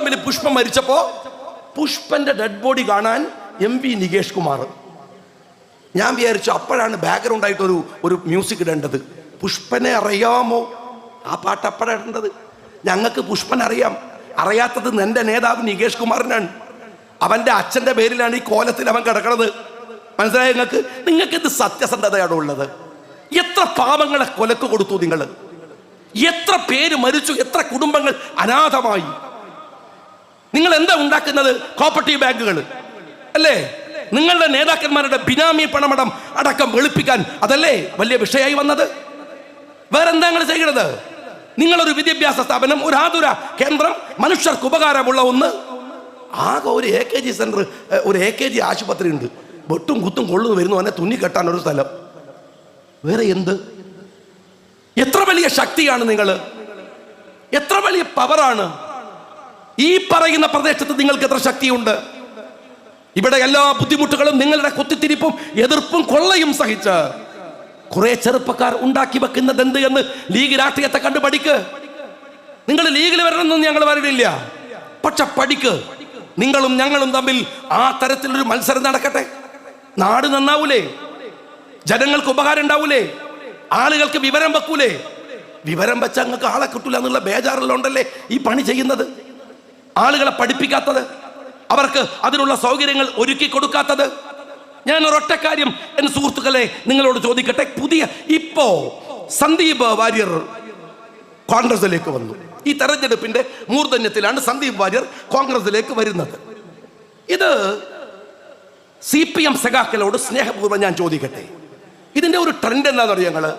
പറമ്പിൽ Pushpan മരിച്ചപ്പോ പുഷ്പന്റെ dead body കാണാൻ MP Nikesh Kumar. ഞാൻ വിചാരിച്ചു അപ്പോഴാണ് ബാക്ക്ഗ്രൗണ്ട് ആയിട്ട് ഒരു മ്യൂസിക് ഇടേണ്ടത്. പുഷ്പനെ അറിയാമോ? ആ പാട്ട് അപ്പോഴാണ് ഇടേണ്ടത്. ഞങ്ങൾക്ക് പുഷ്പൻ അറിയാം. അറിയാത്തത് എൻ്റെ നേതാവ് നികേഷ് കുമാറിനാണ്. അവൻ്റെ അച്ഛൻ്റെ പേരിലാണ് ഈ കോലത്തിൽ അവൻ കിടക്കുന്നത്. മനസ്സിലായ നിങ്ങൾക്ക് ഇത് സത്യസന്ധതയാണ് ഉള്ളത്? എത്ര പാവങ്ങളെ കൊലക്ക് കൊടുത്തു നിങ്ങൾ? എത്ര പേര് മരിച്ചു? എത്ര കുടുംബങ്ങൾ അനാഥമായി? നിങ്ങൾ എന്താ ഉണ്ടാക്കുന്നത്? കോപ്പറേറ്റീവ് ബാങ്കുകൾ അല്ലേ? നിങ്ങളുടെ നേതാക്കന്മാരുടെ ബിനാമി പണമടം അടക്കം വെളുപ്പിക്കാൻ അതല്ലേ വലിയ വിഷയമായി വന്നത്? വേറെന്താ നിങ്ങൾ ചെയ്യുന്നത്? നിങ്ങളൊരു വിദ്യാഭ്യാസ സ്ഥാപനം, ഒരു ആതുര കേന്ദ്രം, മനുഷ്യർക്ക് ഉപകാരമുള്ള ഒന്ന്. ആകെ ഒരു AKG സെന്റർ, ഒരു AKG ആശുപത്രി ഉണ്ട്. വെട്ടും കുത്തും കൊള്ളുന്നു വരുന്നു അവനെ തുന്നിക്കെട്ടാൻ ഒരു സ്ഥലം. വേറെ എന്ത്? എത്ര വലിയ ശക്തിയാണ് നിങ്ങൾ? എത്ര വലിയ പവറാണ്? ഈ പറയുന്ന പ്രദേശത്ത് നിങ്ങൾക്ക് എത്ര ശക്തിയുണ്ട്? ഇവിടെ എല്ലാ ബുദ്ധിമുട്ടുകളും നിങ്ങളുടെ കുത്തിത്തിരിപ്പും എതിർപ്പും കൊള്ളയും സഹിച്ച് കുറെ ചെറുപ്പക്കാർ ഉണ്ടാക്കി വെക്കുന്നത് എന്ത് എന്ന് ലീഗ് രാഷ്ട്രീയത്തെ കണ്ടു പഠിക്ക്. നിങ്ങൾ ലീഗിൽ വരണമെന്നൊന്നും ഞങ്ങൾ വരണില്ല, പക്ഷെ പഠിക്ക്. നിങ്ങളും ഞങ്ങളും തമ്മിൽ ആ തരത്തിലൊരു മത്സരം നടക്കട്ടെ. നാട് നന്നാവൂലേ? ജനങ്ങൾക്ക് ഉപകാരം ഉണ്ടാവൂലേ? ആളുകൾക്ക് വിവരം വെക്കൂലേ? വിവരം വെച്ചാൽ നിങ്ങൾക്ക് ആളെ കിട്ടൂല എന്നുള്ള ബേജാറിലുണ്ടല്ലേ ഈ പണി ചെയ്യുന്നത്. ആളുകളെ പഠിപ്പിക്കാത്തത്, അവർക്ക് അതിനുള്ള സൗകര്യങ്ങൾ ഒരുക്കി കൊടുക്കാത്തത്. ഞാൻ ഒരൊറ്റ കാര്യം എന്റെ സുഹൃത്തുക്കളെ നിങ്ങളോട് ചോദിക്കട്ടെ. ഇപ്പോ സന്ദീപ് വാര്യർ കോൺഗ്രസിലേക്ക് വന്നു. ഈ തെരഞ്ഞെടുപ്പിന്റെ മൂർധന്യത്തിലാണ് സന്ദീപ് വാര്യർ കോൺഗ്രസിലേക്ക് വരുന്നത്. ഇത് CPM സഖാക്കളോട് സ്നേഹപൂർവ്വം ഞാൻ ചോദിക്കട്ടെ, ഇതിന്റെ ഒരു ട്രെൻഡ് എന്താണെന്ന് അറിയാം? ഞങ്ങള്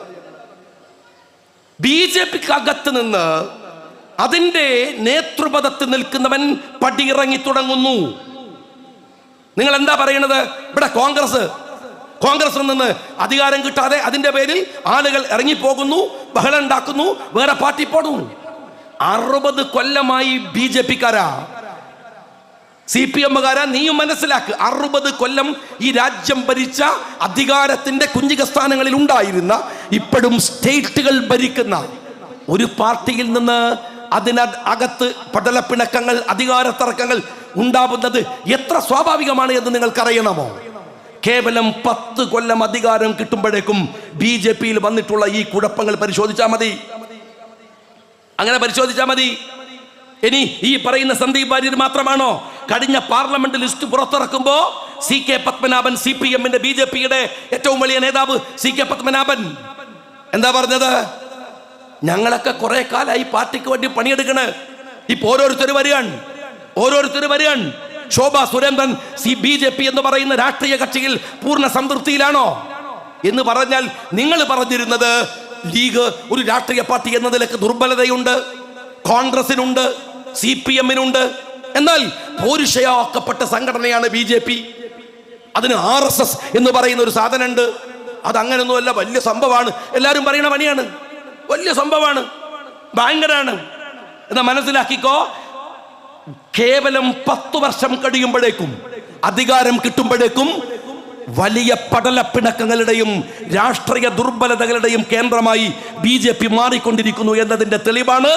BJPക്ക് അകത്ത് നിന്ന് അതിന്റെ നേതൃപദത്തിൽ നിൽക്കുന്നവൻ പടിയിറങ്ങി തുടങ്ങുന്നു. നിങ്ങൾ എന്താ പറയണത്? ഇവിടെ കോൺഗ്രസിൽ നിന്ന് അധികാരം കിട്ടാതെ അതിന്റെ പേരിൽ ആളുകൾ ഇറങ്ങിപ്പോകുന്നു, ബഹളം ഉണ്ടാക്കുന്നു, വേറെ പാർട്ടി പോകുന്നു. 60 കൊല്ലമായി BJPക്കാരാ, CPMകാരാ, നീയും മനസ്സിലാക്ക്. 60 കൊല്ലം ഈ രാജ്യം ഭരിച്ച, അധികാരത്തിന്റെ കുഞ്ചിക സ്ഥാനങ്ങളിൽ ഉണ്ടായിരുന്ന, ഇപ്പോഴും സ്റ്റേറ്റുകൾ ഭരിക്കുന്ന ഒരു പാർട്ടിയിൽ നിന്ന് അതിനകത്ത് പടലപ്പിണക്കങ്ങൾ, അധികാരത്തർക്കങ്ങൾ ഉണ്ടാവുന്നത് എത്ര സ്വാഭാവികമാണ് എന്ന് നിങ്ങൾക്കറിയണമോ? കേവലം 10 കൊല്ലം അധികാരം കിട്ടുമ്പോഴേക്കും BJPയിൽ വന്നിട്ടുള്ള ഈ കുഴപ്പങ്ങൾ പരിശോധിച്ചാൽ മതി. അങ്ങനെ പരിശോധിച്ചാൽ മതി. ഇനി ഈ പറയുന്ന സന്ദീപ് വാര്യർ മാത്രമാണോ? കഴിഞ്ഞ പാർലമെന്റ് ലിസ്റ്റ് പുറത്തിറക്കുമ്പോ CK പത്മനാഭൻ, CPMന്റെ BJPയുടെ ഏറ്റവും വലിയ നേതാവ് CK പത്മനാഭൻ എന്താ പറഞ്ഞത്? ഞങ്ങളൊക്കെ കുറെ കാലമായി പാർട്ടിക്ക് വേണ്ടി പണിയെടുക്കണ്. ഇപ്പൊ ഓരോരുത്തർ വരികയാണ്. ശോഭാ സുരേന്ദ്രൻ BJP എന്ന് പറയുന്ന രാഷ്ട്രീയ കക്ഷിയിൽ പൂർണ്ണ സംതൃപ്തിയിലാണോ എന്ന് പറഞ്ഞാൽ, നിങ്ങൾ പറഞ്ഞിരുന്നത് ലീഗ് ഒരു രാഷ്ട്രീയ പാർട്ടി എന്ന നിലക്ക് ദുർബലതയുണ്ട്, കോൺഗ്രസിനുണ്ട്, CPMനുണ്ട്. എന്നാൽ പൗരുഷയാക്കപ്പെട്ട സംഘടനയാണ് BJP. അതിന് RSS എന്ന് പറയുന്ന ഒരു സാധനം ഉണ്ട്. അതങ്ങനൊന്നുമല്ല, വലിയ സംഭവമാണ്. എല്ലാവരും പറയുന്ന പണിയാണ്, വലിയ സംഭവമാണ്, ഭയങ്കരാണ് എന്നാ മനസ്സിലാക്കിക്കോ. കേവലം 10 വർഷം കഴിയുമ്പോഴേക്കും, അധികാരം കിട്ടുമ്പോഴേക്കും വലിയ പടലപ്പിണക്കങ്ങളുടെയും രാഷ്ട്രീയ ദുർബലതകളുടെയും കേന്ദ്രമായി BJP മാറിക്കൊണ്ടിരിക്കുന്നു എന്നതിന്റെ തെളിവാണ്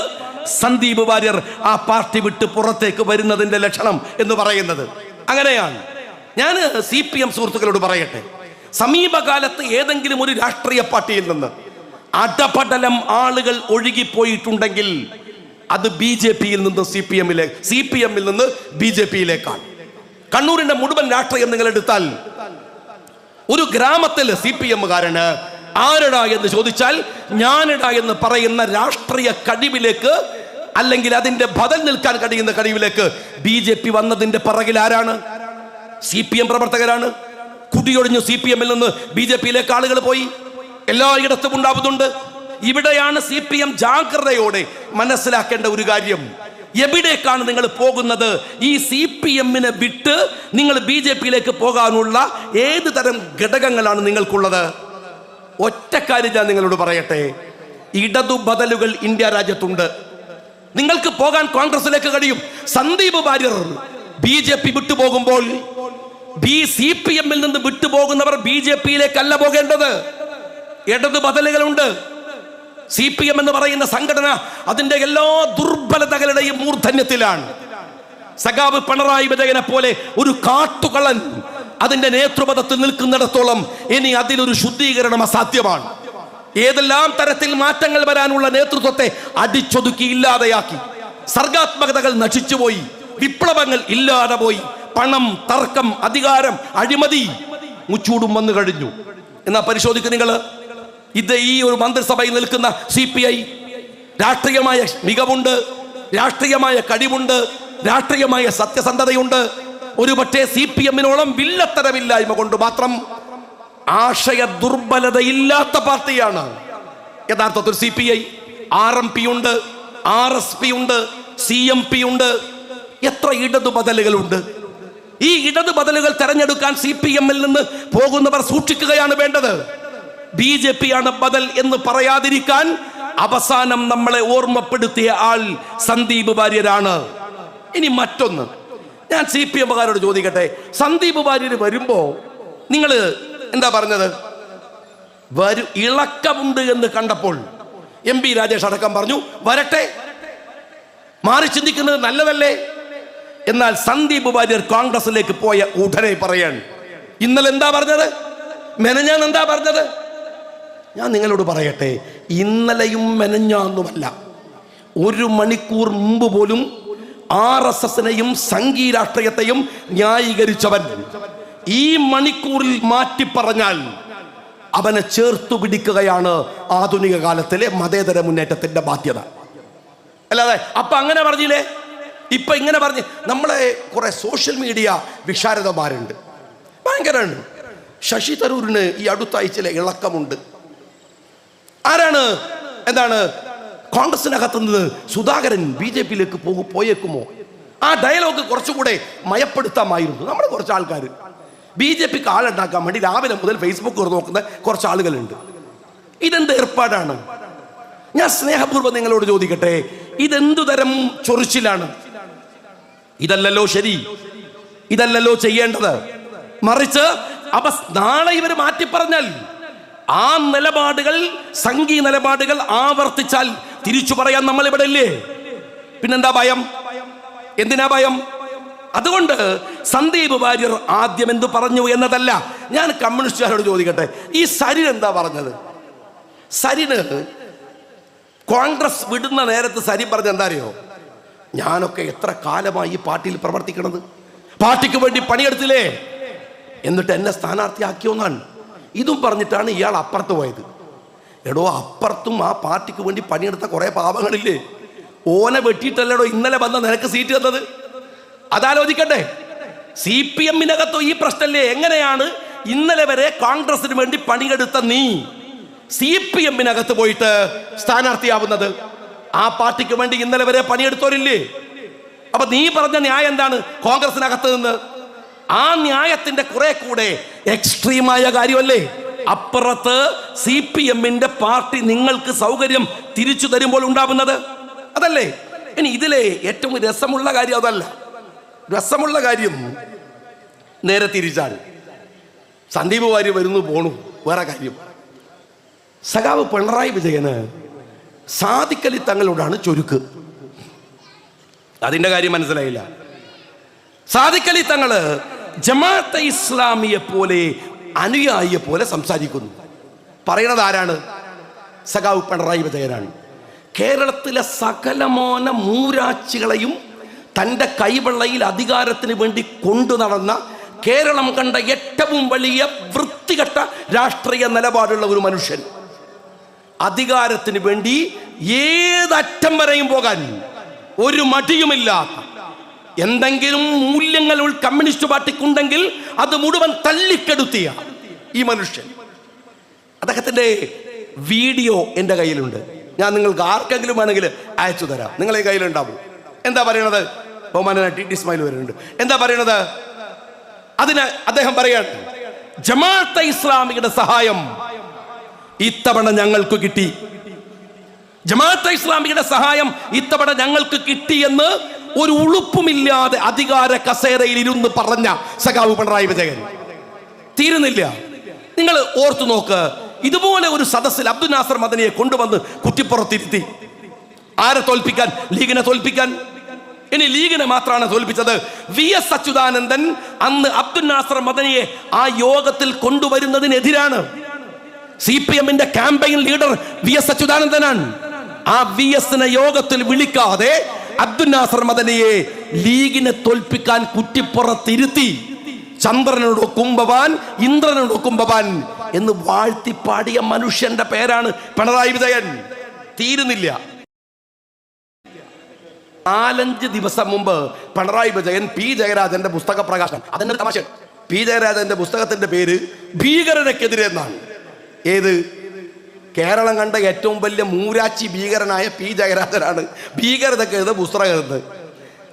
സന്ദീപ് വാര്യർ ആ പാർട്ടി വിട്ട് പുറത്തേക്ക് വരുന്നതിന്റെ ലക്ഷണം എന്ന് പറയുന്നത്. അങ്ങനെയാണ്. ഞാൻ CPM സുഹൃത്തുക്കളോട് പറയട്ടെ, സമീപകാലത്ത് ഏതെങ്കിലും ഒരു രാഷ്ട്രീയ പാർട്ടിയിൽ നിന്ന് അടപടലം ആളുകൾ ഒഴുകിപ്പോയിട്ടുണ്ടെങ്കിൽ അത് BJPയിൽ നിന്ന് CPMൽ നിന്ന് BJPയിലേക്കാണ്. കണ്ണൂരിന്റെ മുഴുവൻ രാഷ്ട്രീയം നിങ്ങൾ എടുത്താൽ, ഒരു ഗ്രാമത്തിൽ CPMകാരന് ആരടാ എന്ന് ചോദിച്ചാൽ ഞാനിടാ എന്ന് പറയുന്ന രാഷ്ട്രീയ കഴിവിലേക്ക്, അല്ലെങ്കിൽ അതിന്റെ ബദൽ നിൽക്കാൻ കഴിയുന്ന കഴിവിലേക്ക് BJP വന്നതിന്റെ പിറകിൽ ആരാണ്? CPM പ്രവർത്തകരാണ്. കുടിയൊഴിഞ്ഞു CPMൽ നിന്ന് BJPയിലേക്ക് ആളുകൾ പോയി. എല്ലായിടത്തും ഉണ്ടാവുന്നുണ്ട്. ഇവിടെയാണ് CPM ജാഗ്രതയോടെ മനസ്സിലാക്കേണ്ട ഒരു കാര്യം. എവിടേക്കാണ് നിങ്ങൾ പോകുന്നത്? ഈ CPMനെ വിട്ട് നിങ്ങൾ BJPയിലേക്ക് പോകാനുള്ള ഏത് തരം ഘടകങ്ങളാണ് നിങ്ങൾക്കുള്ളത്? ഒറ്റ കാര്യം ഞാൻ നിങ്ങളോട് പറയട്ടെ, ഇടതു ബദലുകൾ ഇന്ത്യ രാജ്യത്തുണ്ട്. നിങ്ങൾക്ക് പോകാൻ കോൺഗ്രസിലേക്ക് കഴിയും. സന്ദീപ് വാര്യർ BJP വിട്ടുപോകുമ്പോൾ CPMൽ നിന്ന് വിട്ടുപോകുന്നവർ BJPയിലേക്കല്ല പോകേണ്ടത്. ഇടതു ബദലുകളുണ്ട്. CPM എന്ന് പറയുന്ന സംഘടന അതിന്റെ എല്ലാ ദുർബലതകളുടെയും മൂർധന്യത്തിലാണ്. സഖാവ് പിണറായി വിജയനെ പോലെ ഒരു കാട്ടുകള്ളൻ അതിന്റെ നേതൃപദത്തിൽ നിൽക്കുന്നിടത്തോളം ഇനി അതിലൊരു ശുദ്ധീകരണം അസാധ്യമാണ്. ഏതെല്ലാം തരത്തിൽ മാറ്റങ്ങൾ വരാനുള്ള നേതൃത്വത്തെ അടിച്ചൊതുക്കി ഇല്ലാതെയാക്കി. സർഗാത്മകതകൾ നശിച്ചുപോയി, വിപ്ലവങ്ങൾ ഇല്ലാതെ പോയി, പണം, തർക്കം, അധികാരം, അഴിമതി മുച്ചൂടും വന്നു കഴിഞ്ഞു. എന്നാ പരിശോധിക്കുക നിങ്ങൾ, ഇത് ഈ ഒരു മന്ത്രിസഭയിൽ നിൽക്കുന്ന CPI രാഷ്ട്രീയമായ മികവുണ്ട്, രാഷ്ട്രീയമായ കഴിവുണ്ട്, രാഷ്ട്രീയമായ സത്യസന്ധതയുണ്ട്. ഒരു പക്ഷേ CPM-നോളം വില്ലത്തരമില്ലായ്മ കൊണ്ട് മാത്രം ആശയ ദുർബലതയില്ലാത്ത പാർട്ടിയാണ് യഥാർത്ഥത്തിൽ CPI. RMP ഉണ്ട്, RSP ഉണ്ട്, CMP ഉണ്ട്. എത്ര ഇടതു ബദലുകളുണ്ട്. ഈ ഇടതു ബദലുകൾ തെരഞ്ഞെടുക്കാൻ CPM-ൽ നിന്ന് പോകുന്നവർ സൂക്ഷിക്കുകയാണ് വേണ്ടത്. BJP ആണ് ബദൽ എന്ന് പറയാതിരിക്കാൻ അവസാനം നമ്മളെ ഓർമ്മപ്പെടുത്തിയ ആൾ സന്ദീപ് വാര്യരാണ്. ഇനി മറ്റൊന്ന്, ഞാൻ CPM-കാരോട് ചോദിക്കട്ടെ, സന്ദീപ് വാര്യർ വരുമ്പോ നിങ്ങൾ എന്താ പറഞ്ഞത്? ഇളക്കമുണ്ട് എന്ന് കണ്ടപ്പോൾ MP രാജേഷ് അടക്കം പറഞ്ഞു വരട്ടെ, മാറി ചിന്തിക്കുന്നത് നല്ലതല്ലേ. എന്നാൽ സന്ദീപ് വാര്യർ കോൺഗ്രസിലേക്ക് പോയ ഉടനെ പറയാൻ ഇന്നലെ എന്താ പറഞ്ഞത്, മെനഞ്ഞാൻ എന്താ പറഞ്ഞത്? ഞാൻ നിങ്ങളോട് പറയട്ടെ, ഇന്നലെയും മെനഞ്ഞാന്നുമല്ല, ഒരു മണിക്കൂർ മുമ്പ് പോലും RSS-നെയും സംഘീ രാഷ്ട്രീയത്തെയും ന്യായീകരിച്ചവൻ ഈ മണിക്കൂറിൽ മാറ്റി പറഞ്ഞാൽ അവനെ ചേർത്തു പിടിക്കുകയാണ് ആധുനിക കാലത്തിലെ മതേതര മുന്നേറ്റത്തിന്റെ ബാധ്യത. അല്ലാതെ അപ്പൊ അങ്ങനെ പറഞ്ഞില്ലേ, ഇപ്പൊ ഇങ്ങനെ പറഞ്ഞ് നമ്മളെ കുറെ സോഷ്യൽ മീഡിയ വിശാരദന്മാരുണ്ട്, ഭയങ്കരമാണ്. ശശി തരൂരിന് ഈ അടുത്ത ആഴ്ചയിലെ ഇളക്കമുണ്ട്. ആരാണ്, എന്താണ്, കോൺഗ്രസിനകത്ത് നിന്ന് സുധാകരൻ BJP-യിലേക്ക് പോയേക്കുമോ? ആ ഡയലോഗ് കുറച്ചുകൂടെ മയപ്പെടുത്താമായിരുന്നു. നമ്മൾ കുറച്ച് ആൾക്കാർ BJP-ക്ക് ആളുണ്ടാക്കാൻ വേണ്ടി രാവിലെ മുതൽ ഫേസ്ബുക്ക് നോക്കുന്ന കുറച്ച് ആളുകളുണ്ട്. ഇതെന്ത് ഏർപ്പാടാണ്? ഞാൻ സ്നേഹപൂർവ്വം നിങ്ങളോട് ചോദിക്കട്ടെ, ഇതെന്തു തരം ചൊറിച്ചിലാണ്? ഇതല്ലല്ലോ ശരി, ഇതല്ലല്ലോ ചെയ്യേണ്ടത്. മറിച്ച് നാളെ ഇവർ മാറ്റി പറഞ്ഞാൽ ആ നിലപാടുകൾ, സംഘീ നിലപാടുകൾ ആവർത്തിച്ചാൽ തിരിച്ചു പറയാൻ നമ്മൾ ഇവിടെ ഇല്ലേ? പിന്നെന്താ ഭയം? എന്തിനാ ഭയം? അതുകൊണ്ട് സന്ദീപ് വാര്യർ ആദ്യം എന്ത് പറഞ്ഞു എന്നതല്ല, ഞാൻ കമ്മ്യൂണിസ്റ്റുകാരോട് ചോദിക്കട്ടെ, ഈ സരിൻ എന്താ പറഞ്ഞത്? സരിന് കോൺഗ്രസ് വിടുന്ന നേരത്ത് സരിൻ പറഞ്ഞ എന്താ അറിയോ? ഞാനൊക്കെ എത്ര കാലമായി ഈ പാർട്ടിയിൽ പ്രവർത്തിക്കണത്, പാർട്ടിക്ക് വേണ്ടി പണിയെടുത്തില്ലേ, എന്നിട്ട് എന്നെ സ്ഥാനാർത്ഥിയാക്കിയോന്നാണ്. ഇതും പറഞ്ഞിട്ടാണ് ഇയാൾ അപ്പുറത്ത് പോയത്. എടോ, അപ്പുറത്തും ആ പാർട്ടിക്ക് വേണ്ടി പണിയെടുത്ത കുറെ പാപങ്ങളില്ലേ? ഓനെ വെട്ടിയിട്ടല്ലടോ ഇന്നലെ വന്ന നിനക്ക് സീറ്റ് തന്നത്. അതാലോചിക്കട്ടെ. CPM-നകത്തോ ഈ പ്രശ്നമല്ലേ? എങ്ങനെയാണ് ഇന്നലെ വരെ കോൺഗ്രസിന് വേണ്ടി പണിയെടുത്ത നീ CPM-നകത്ത് പോയിട്ട് സ്ഥാനാർത്ഥിയാവുന്നത്? ആ പാർട്ടിക്ക് വേണ്ടി ഇന്നലെ വരെ പണിയെടുത്തോരില്ലേ? അപ്പൊ നീ പറഞ്ഞ ന്യായം എന്താണ് കോൺഗ്രസിനകത്ത് നിന്ന്? ആ ന്യായത്തിന്റെ കുറെ കൂടെ എക്സ്ട്രീമായ കാര്യമല്ലേ അപ്പുറത്ത് CPM-ന്റെ പാർട്ടി നിങ്ങൾക്ക് സൗകര്യം തിരിച്ചു തരുമ്പോൾ ഉണ്ടാവുന്നത്? അതല്ലേ? ഇനി ഇതിലെ ഏറ്റവും രസമുള്ള കാര്യം അതല്ല. രസമുള്ള കാര്യം നേരെ തിരിച്ചാണ്. സന്ദീപ് വാര്യർ വരുന്നു പോണു, വേറെ കാര്യം. സഖാവ് പിണറായി വിജയന് സാദിഖലി തങ്ങളോടാണ് ചൊരുക്ക്. അതിന്റെ കാര്യം മനസ്സിലായില്ല. സാദിഖലി തങ്ങള് ജമാഅത്തെ ഇസ്ലാമിയെ പോലെ അനുയായിയെ പോലെ സംസാരിക്കുന്നു. പറയണത് ആരാണ്? സഖാവ് പിണറായി വിജയനാണ്. കേരളത്തിലെ സകലമോന മൂരാച്ചികളെയും തൻ്റെ കൈവെള്ളയിൽ അധികാരത്തിന് വേണ്ടി കൊണ്ടു നടന്ന, കേരളം കണ്ട ഏറ്റവും വലിയ വൃത്തികെട്ട രാഷ്ട്രീയ നിലപാടുള്ള ഒരു മനുഷ്യൻ, അധികാരത്തിന് വേണ്ടി ഏതറ്റം വരെയും പോകാൻ ഒരു മടിയുമില്ലാത്ത, എന്തെങ്കിലും മൂല്യങ്ങൾ കമ്മ്യൂണിസ്റ്റ് പാർട്ടിക്കുണ്ടെങ്കിൽ അത് മുഴുവൻ തള്ളിക്കെടുത്തിയ ഈ മനുഷ്യൻ, അദ്ദേഹത്തിന്റെ വീഡിയോ എൻ്റെ കയ്യിലുണ്ട്. ഞാൻ നിങ്ങൾക്ക് ആർക്കെങ്കിലും വേണമെങ്കിൽ അയച്ചു തരാം, നിങ്ങളെ കയ്യിലുണ്ടാവും. എന്താ പറയണത്? ബഹുമാനനായ ടി ഇസ്മായിൽ വരുന്നുണ്ട്. എന്താ പറയണത്? അതിന് അദ്ദേഹം പറയാണ്, ജമാഅത്തെ ഇസ്ലാമിയുടെ സഹായം ഇത്തവണ ഞങ്ങൾക്ക് കിട്ടി, ജമാഅത്തെ ഇസ്ലാമിയുടെ സഹായം ഇത്തവണ ഞങ്ങൾക്ക് കിട്ടിയെന്ന് ഒരു ഉളുപ്പുമില്ലാതെ അധികാര കസേരയിൽ ഇരുന്ന് പറഞ്ഞ സഖാവ് പിണറായി വിജയൻ. തീരുന്നില്ല. നിങ്ങൾ ഓർത്തു നോക്ക്, ഇതുപോലെ ഒരു സദസ്സിൽ അബ്ദുൽ നാസർ മദനിയെ കൊണ്ടുവന്ന് കുറ്റിപ്പുറത്തിരുത്തി. ആരെ തോൽപ്പിക്കാൻ? ലീഗിനെ തോൽപ്പിക്കാൻ. ഇനി ലീഗിനെ മാത്രമാണ് തോൽപ്പിച്ചത്. VS അച്യുതാനന്ദൻ അന്ന് അബ്ദുൽ നാസർ മദനിയെ ആ യോഗത്തിൽ കൊണ്ടുവരുന്നതിനെതിരാണ്. CPM-ന്റെ ക്യാമ്പയിൻ ലീഡർ VS അച്യുതാനന്ദനാണ്. ആ VS-നെ യോഗത്തിൽ വിളിക്കാതെ അബ്ദുൽ നാസർ മദനിയെ ലീഗിനെ തോൽപ്പിക്കാൻ കുറ്റിപ്പുറത്തിരുത്തി ചന്ദ്രനോട് കുംഭവാൻ, ഇന്ദ്രനോട് കുംഭവാൻ എന്ന് വാഴ്ത്തിപ്പാടിയ മനുഷ്യന്റെ പേരാണ് പിണറായി വിജയൻ. തീരുന്നില്ല. 4-5 ദിവസം മുമ്പ് പിണറായി വിജയൻ P. ജയരാജന്റെ പുസ്തക പ്രകാശനം. അതിന്റെ തമാശ, P. ജയരാജന്റെ പുസ്തകത്തിന്റെ പേര് ഭീകരതയ്ക്കെതിരെ എന്നാണ്. ഏത്? കേരളം കണ്ട ഏറ്റവും വലിയ മൂരാച്ചി ഭീകരനായ P. ജയരാജനാണ് ഭീകരതയ്ക്കെതിരെ പുസ്തകം എഴുതുന്നത്.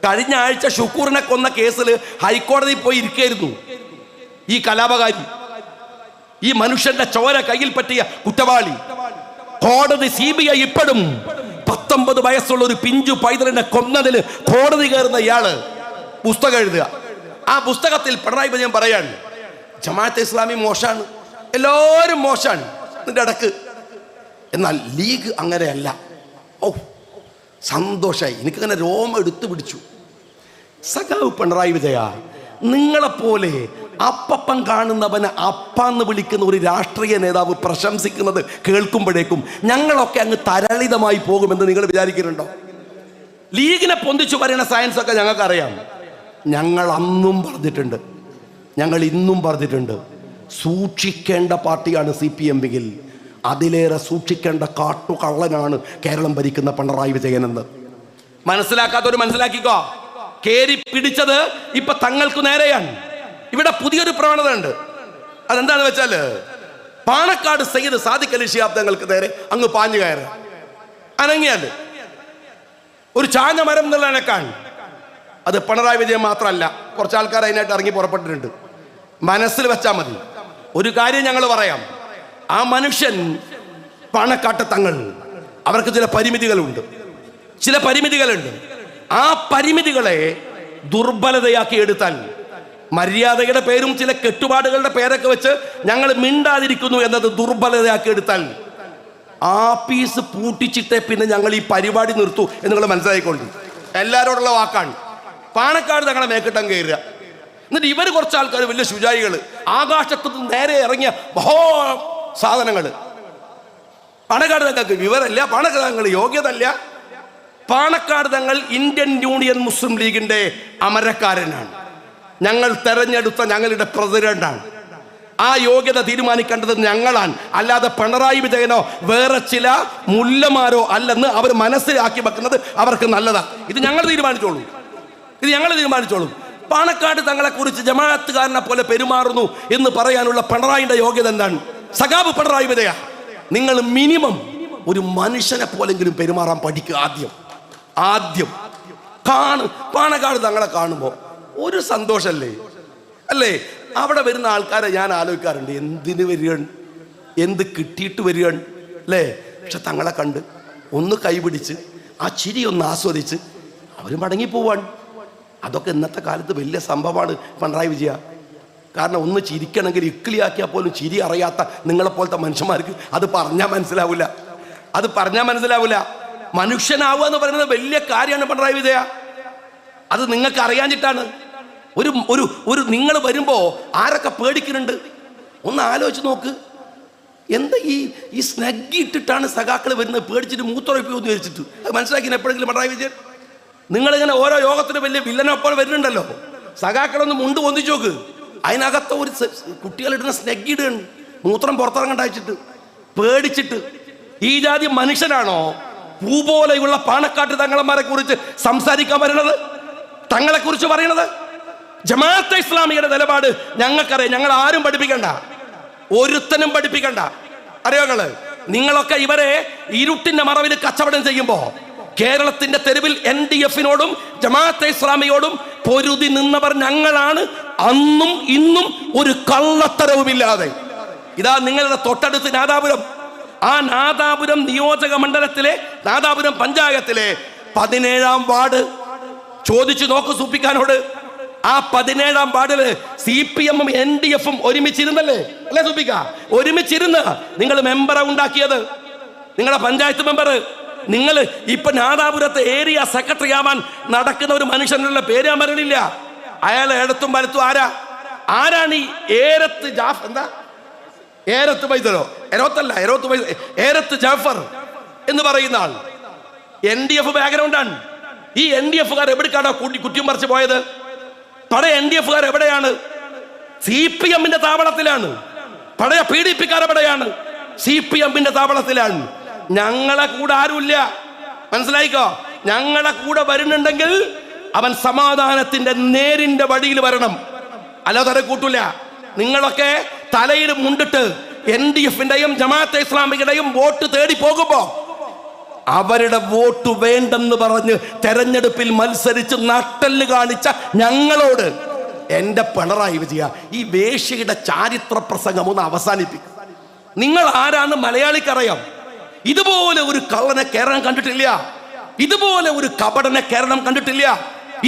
കഴിഞ്ഞ ആഴ്ച ഷുക്കൂറിനെ കൊന്ന കേസിൽ ഹൈക്കോടതിയിൽ പോയി ഇരിക്കായിരുന്നു ഈ കലാപകാരി, ഈ മനുഷ്യന്റെ ചോര കയ്യിൽ പറ്റിയ കുറ്റവാളി. കോടതി CBI ഇപ്പോഴും 19 വയസ്സുള്ള ഒരു പിഞ്ചു പൈതലിനെ കൊന്നതിന് കോടതി കയറുന്ന ഇയാള് പുസ്തകം എഴുതുക. ആ പുസ്തകത്തിൽ പിണറായി വിജയൻ പറയാണ് ജമാഅത്തെ ഇസ്ലാമി മോശാണ്, എല്ലാവരും മോശാണ് ഇതിന്റെ ഇടക്ക്. എന്നാൽ ലീഗ് അങ്ങനെയല്ല. ഓ സന്തോഷായി, എനിക്കങ്ങനെ രോമം എടുത്തു പിടിച്ചു. സഖാവ് പിണറായി വിജയ, നിങ്ങളെപ്പോലെ അപ്പപ്പം കാണുന്നവനെ അപ്പാന്ന് വിളിക്കുന്ന ഒരു രാഷ്ട്രീയ നേതാവ് പ്രശംസിക്കുന്നത് കേൾക്കുമ്പോഴേക്കും ഞങ്ങളൊക്കെ അങ്ങ് തരളിതമായി പോകുമെന്ന് നിങ്ങൾ വിചാരിക്കുന്നുണ്ടോ? ലീഗിനെ പൊന്തിച്ചു പറയുന്ന സയൻസ് ഒക്കെ ഞങ്ങൾക്കറിയാം. ഞങ്ങൾ അന്നും പറഞ്ഞിട്ടുണ്ട്, ഞങ്ങൾ ഇന്നും പറഞ്ഞിട്ടുണ്ട്, സൂക്ഷിക്കേണ്ട പാർട്ടിയാണ് CPM എങ്കിൽ അതിലേറെ സൂക്ഷിക്കേണ്ട കാട്ടുകള്ളനാണ് കേരളം ഭരിക്കുന്ന പിണറായി വിജയൻ എന്ന്. മനസ്സിലാക്കാത്തവര് മനസ്സിലാക്കിക്കോ. കേറി പിടിച്ചത് ഇപ്പൊ തങ്ങൾക്ക് നേരെയാണ്. ഇവിടെ പുതിയൊരു പ്രവണത ഉണ്ട്. അതെന്താന്ന് വെച്ചാല് പാണക്കാട് സയ്യിദ് സാദിഖ് അലി ശിഹാബ് തങ്ങൾക്ക് നേരെ അങ്ങ് പാഞ്ഞു കയറുക. അനങ്ങിയാല് ഒരു ചാഞ്ഞ മരം എന്നുള്ള എനക്കാണ്. അത് പിണറായി വിജയൻ മാത്രമല്ല, കുറച്ച് ആൾക്കാർ അതിനായിട്ട് ഇറങ്ങി പുറപ്പെട്ടിട്ടുണ്ട്. മനസ്സിൽ വെച്ചാൽ മതി. ഒരു കാര്യം ഞങ്ങൾ പറയാം, ആ മനുഷ്യൻ പാണക്കാട്ട് തങ്ങൾ, അവർക്ക് ചില പരിമിതികളുണ്ട്. ആ പരിമിതികളെ ദുർബലതയാക്കി എടുത്താൽ, മര്യാദയുടെ പേരും ചില കെട്ടുപാടുകളുടെ പേരൊക്കെ വെച്ച് ഞങ്ങൾ മിണ്ടാതിരിക്കുന്നു എന്നത് ദുർബലതയാക്കി എടുത്താൽ ആപ്പീസ് പൂട്ടിച്ചിട്ടേ പിന്നെ ഞങ്ങൾ ഈ പരിപാടി നിർത്തൂ എന്ന് നിങ്ങൾ മനസ്സിലായിക്കൊള്ളു. എല്ലാവരോടുള്ള വാക്കാണ്. പാണക്കാട് തങ്ങളെ മേക്കിട്ടം കയറുക. എന്നിട്ട് ഇവർ കുറച്ച് ആൾക്കാർ വലിയ ശുചായികൾ, ആകാശത്ത് നേരെ ഇറങ്ങിയ മഹോ സാധനങ്ങൾ. പാണക്കാട് തങ്ങൾക്ക് വിവരമില്ല, പാണക്കാട് തങ്ങൾ യോഗ്യതല്ല. പാണക്കാട് തങ്ങൾ ഇന്ത്യൻ യൂണിയൻ മുസ്ലിം ലീഗിന്റെ അമരക്കാരനാണ്. ഞങ്ങൾ തെരഞ്ഞെടുത്ത ഞങ്ങളുടെ പ്രസിഡന്റാണ്. ആ യോഗ്യത തീരുമാനിക്കേണ്ടത് ഞങ്ങളാണ്, അല്ലാതെ പിണറായി വിജയനോ വേറെ ചില മുല്ലമാരോ അല്ലെന്ന് അവർ മനസ്സിലാക്കി വെക്കുന്നത് അവർക്ക് നല്ലതാണ്. ഇത് ഞങ്ങൾ തീരുമാനിച്ചോളും. പാണക്കാട് തങ്ങളെ കുറിച്ച് ജമാഅത്തുകാരനെ പോലെ പെരുമാറുന്നു എന്ന് പറയാനുള്ള പിണറായിയുടെ യോഗ്യത എന്താണ്? സഖാബ് പിണറായി വിജയ, നിങ്ങൾ മിനിമം ഒരു മനുഷ്യനെ പോലെങ്കിലും പെരുമാറാൻ പഠിക്കുക. ആദ്യം പാണക്കാട് തങ്ങളെ കാണുമ്പോൾ ഒരു സന്തോഷല്ലേ അല്ലേ? അവിടെ വരുന്ന ആൾക്കാരെ ഞാൻ ആലോചിക്കാറുണ്ട്, എന്തിന് വരികയാണ്, എന്ത് കിട്ടിയിട്ട് വരികയാണ് അല്ലേ? പക്ഷെ തങ്ങളെ കണ്ട് ഒന്ന് കൈപിടിച്ച് ആ ചിരി ഒന്ന് ആസ്വദിച്ച് അവർ മടങ്ങിപ്പോവാണ്. അതൊക്കെ ഇന്നത്തെ കാലത്ത് വലിയ സംഭവമാണ് പിണറായി വിജയ. കാരണം ഒന്ന് ചിരിക്കണമെങ്കിൽ ഇക്കിളിയാക്കിയാൽ പോലും ചിരി അറിയാത്ത നിങ്ങളെപ്പോലത്തെ മനുഷ്യന്മാർക്ക് അത് പറഞ്ഞാൽ മനസ്സിലാവില്ല. മനുഷ്യനാവുക എന്ന് പറയുന്നത് വലിയ കാര്യമാണ് പിണറായി വിജയ. അത് നിങ്ങൾക്ക് അറിയാഞ്ഞിട്ടാണ്. ഒരു നിങ്ങൾ വരുമ്പോ ആരൊക്കെ പേടിക്കുന്നുണ്ട് ഒന്ന് ആലോചിച്ച് നോക്ക്. എന്താ ഈ സ്നഗ്ഗി ഇട്ടിട്ടാണ് സഖാക്കൾ വരുന്നത്, പേടിച്ചിട്ട് മൂത്രമൊഴിപ്പിക്കുമെന്ന് വിചാരിച്ചിട്ട്. അത് മനസ്സിലാക്കിന് എപ്പോഴെങ്കിലും പിണറായി വിജയൻ? നിങ്ങളിങ്ങനെ ഓരോ യോഗത്തിന് വലിയ വില്ലനപ്പോൾ വരുന്നുണ്ടല്ലോ, സഖാക്കളൊന്ന് മുണ്ട് പൊന്തിച്ചു നോക്ക്. അതിനകത്ത് ഒരു കുട്ടികളിടുന്ന സ്നഗ്ഗി ഇടുകയാണ്, മൂത്രം പുറത്തിറങ്ങണ്ടായിച്ചിട്ട് പേടിച്ചിട്ട്. ഈ ജാതി മനുഷ്യനാണോ പൂ പോലെയുള്ള പാണക്കാട്ട് തങ്ങളന്മാരെ കുറിച്ച് സംസാരിക്കാൻ വരുന്നത്, തങ്ങളെ കുറിച്ച് പറയണത്? ജമാഅത്തെ ഇസ്ലാമിയുടെ നിലപാട് ഞങ്ങൾക്കറിയാം. ഞങ്ങൾ ആരും പഠിപ്പിക്കണ്ട, ഒരുത്തനും പഠിപ്പിക്കണ്ട. അറിയോങ്ങള്, നിങ്ങളൊക്കെ ഇവരെ ഇരുട്ടിന്റെ മറവിൽ കച്ചവടം ചെയ്യുമ്പോ കേരളത്തിന്റെ തെരുവിൽ NDF-നോടും ജമാഅത്തെ ഇസ്ലാമിയോടും പൊരുതി നിന്നവർ ഞങ്ങളാണ്. അന്നും ഇന്നും ഒരു കള്ളത്തരവുമില്ലാതെ. ഇതാ നിങ്ങളുടെ തൊട്ടടുത്ത് നാദാപുരം, ആ നാദാപുരം നിയോജക മണ്ഡലത്തിലെ നാദാപുരം പഞ്ചായത്തിലെ 17-ാം വാർഡ് ചോദിച്ചു നോക്ക് സൂപ്പിക്കാനോട്. ആ 17-ാം വാർഡില് CPM-ഉം NDF-ഉം ഒരുമിച്ചിരുന്നല്ലേ അല്ലേ സൂപ്പിക്ക? ഒരുമിച്ചിരുന്ന് നിങ്ങൾ മെമ്പറെ ഉണ്ടാക്കിയത്, നിങ്ങളുടെ പഞ്ചായത്ത് മെമ്പർ നിങ്ങൾ ഇപ്പൊ നാദാപുരത്തെ ഏരിയ സെക്രട്ടറി ആവാൻ നടക്കുന്ന ഒരു മനുഷ്യനുള്ള പേര് ഞാൻ പറയണില്ല. അയാൾ ഇടത്തും വലത്തും ആരാണ് ഈ ഏരത്ത് ജാഫർ എന്ന് പറയുന്ന ആൾ? NDF ബാക്ക്ഗ്രൗണ്ടാണ്. ഈ NDF-കാർ എവിടേക്കാണോ കുറ്റിയും പറിച്ച് പോയത്? പഴയ NDF-കാർ എവിടെയാണ്? CPM-ന്റെ താവളത്തിലാണ്. പഴയ PDP-കാർ എവിടെയാണ്? CPM-ന്റെ താവളത്തിലാണ്. ഞങ്ങളെ കൂടെ ആരുമില്ല, മനസ്സിലായിക്കോ? ഞങ്ങളെ കൂടെ വരുന്നുണ്ടെങ്കിൽ അവൻ സമാധാനത്തിന്റെ നേരിന്റെ വഴിയിൽ വരണം, അല്ലാതെ തല കൂട്ടില്ല. നിങ്ങളൊക്കെ തലയിൽ മുണ്ടിട്ട് NDF-ന്റെയും ജമാഅത്തെ ഇസ്ലാമിയുടെയും വോട്ട് തേടി പോകുമ്പോ അവരുടെ വോട്ട് വേണ്ടെന്ന് പറഞ്ഞ് തെരഞ്ഞെടുപ്പിൽ മത്സരിച്ച് നട്ടല് കാണിച്ച ഞങ്ങളോട് എന്റെ പിണറായി വിജയ ഈ വേശ്യയുടെ ചാരിത്ര പ്രസംഗം ഒന്ന് അവസാനിപ്പിക്കും. നിങ്ങൾ ആരാന്ന് മലയാളിക്കറിയാം. ഇതുപോലെ ഒരു കള്ളനെ കേരളം കണ്ടിട്ടില്ല, ഇതുപോലെ ഒരു കപടനെ കേരളം കണ്ടിട്ടില്ല,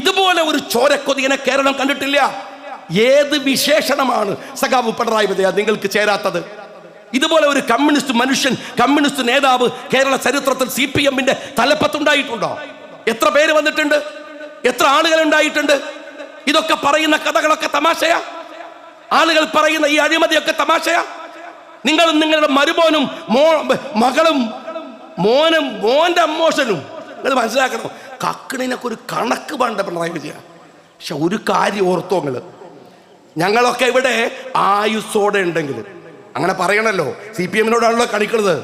ഇതുപോലെ ഒരു ചോരക്കൊതിയനെ കേരളം കണ്ടിട്ടില്ല. ഏത് വിശേഷണമാണ് സഖാവ് പിണറായി വിജയ നിങ്ങൾക്ക് ചേരാത്തത്? ഇതുപോലെ ഒരു കമ്മ്യൂണിസ്റ്റ് മനുഷ്യൻ, കമ്മ്യൂണിസ്റ്റ് നേതാവ് കേരള ചരിത്രത്തിൽ CPM-ന്റെ തലപ്പത്തുണ്ടായിട്ടുണ്ടോ? എത്ര പേര് വന്നിട്ടുണ്ട്? എത്ര ആളുകൾ ഉണ്ടായിട്ടുണ്ട്? ഇതൊക്കെ പറയുന്ന കഥകളൊക്കെ തമാശയാ? ആളുകൾ പറയുന്ന ഈ അഴിമതിയൊക്കെ തമാശയാ? നിങ്ങളും നിങ്ങളുടെ മരുമോനും മകളും മോന്റെ അമ്മോഷനും നിങ്ങൾ മനസ്സിലാക്കണം. കക്കിണിനൊക്കെ ഒരു കണക്ക് വേണ്ട പിണറായി വിജയ. പക്ഷെ ഒരു കാര്യം ഓർത്തോ നിങ്ങള്, ഞങ്ങളൊക്കെ ഇവിടെ ആയുസ്സോടെ ഉണ്ടെങ്കിൽ, അങ്ങനെ പറയണല്ലോ, CPM-നോടാണല്ലോ കളിക്കുന്നത്,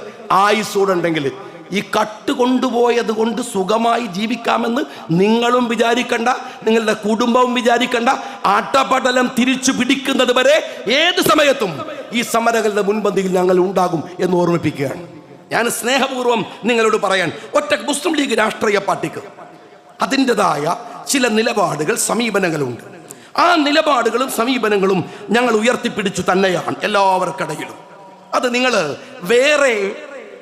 ആയുസ്സോടെ ഉണ്ടെങ്കിൽ ഈ കട്ട് കൊണ്ടുപോയത് കൊണ്ട് സുഖമായി ജീവിക്കാമെന്ന് നിങ്ങളും വിചാരിക്കണ്ട, നിങ്ങളുടെ കുടുംബവും വിചാരിക്കണ്ട. ആട്ടപ്പടലം തിരിച്ചു പിടിക്കുന്നത് വരെ ഏത് സമയത്തും ഈ സമരങ്ങളുടെ മുൻപന്തിയിൽ ഞങ്ങൾ ഉണ്ടാകും എന്ന് ഓർമ്മിപ്പിക്കുകയാണ്. ഞാൻ സ്നേഹപൂർവ്വം നിങ്ങളോട് പറയാൻ, ഒറ്റ മുസ്ലിം ലീഗ് രാഷ്ട്രീയ പാർട്ടിക്ക് അതിൻ്റെതായ ചില നിലപാടുകൾ, സമീപനങ്ങളുണ്ട്. ആ നിലപാടുകളും സമീപനങ്ങളും ഞങ്ങൾ ഉയർത്തിപ്പിടിച്ചു തന്നെയാണ് എല്ലാവർക്കിടയിലും. അത് നിങ്ങൾ വേറെ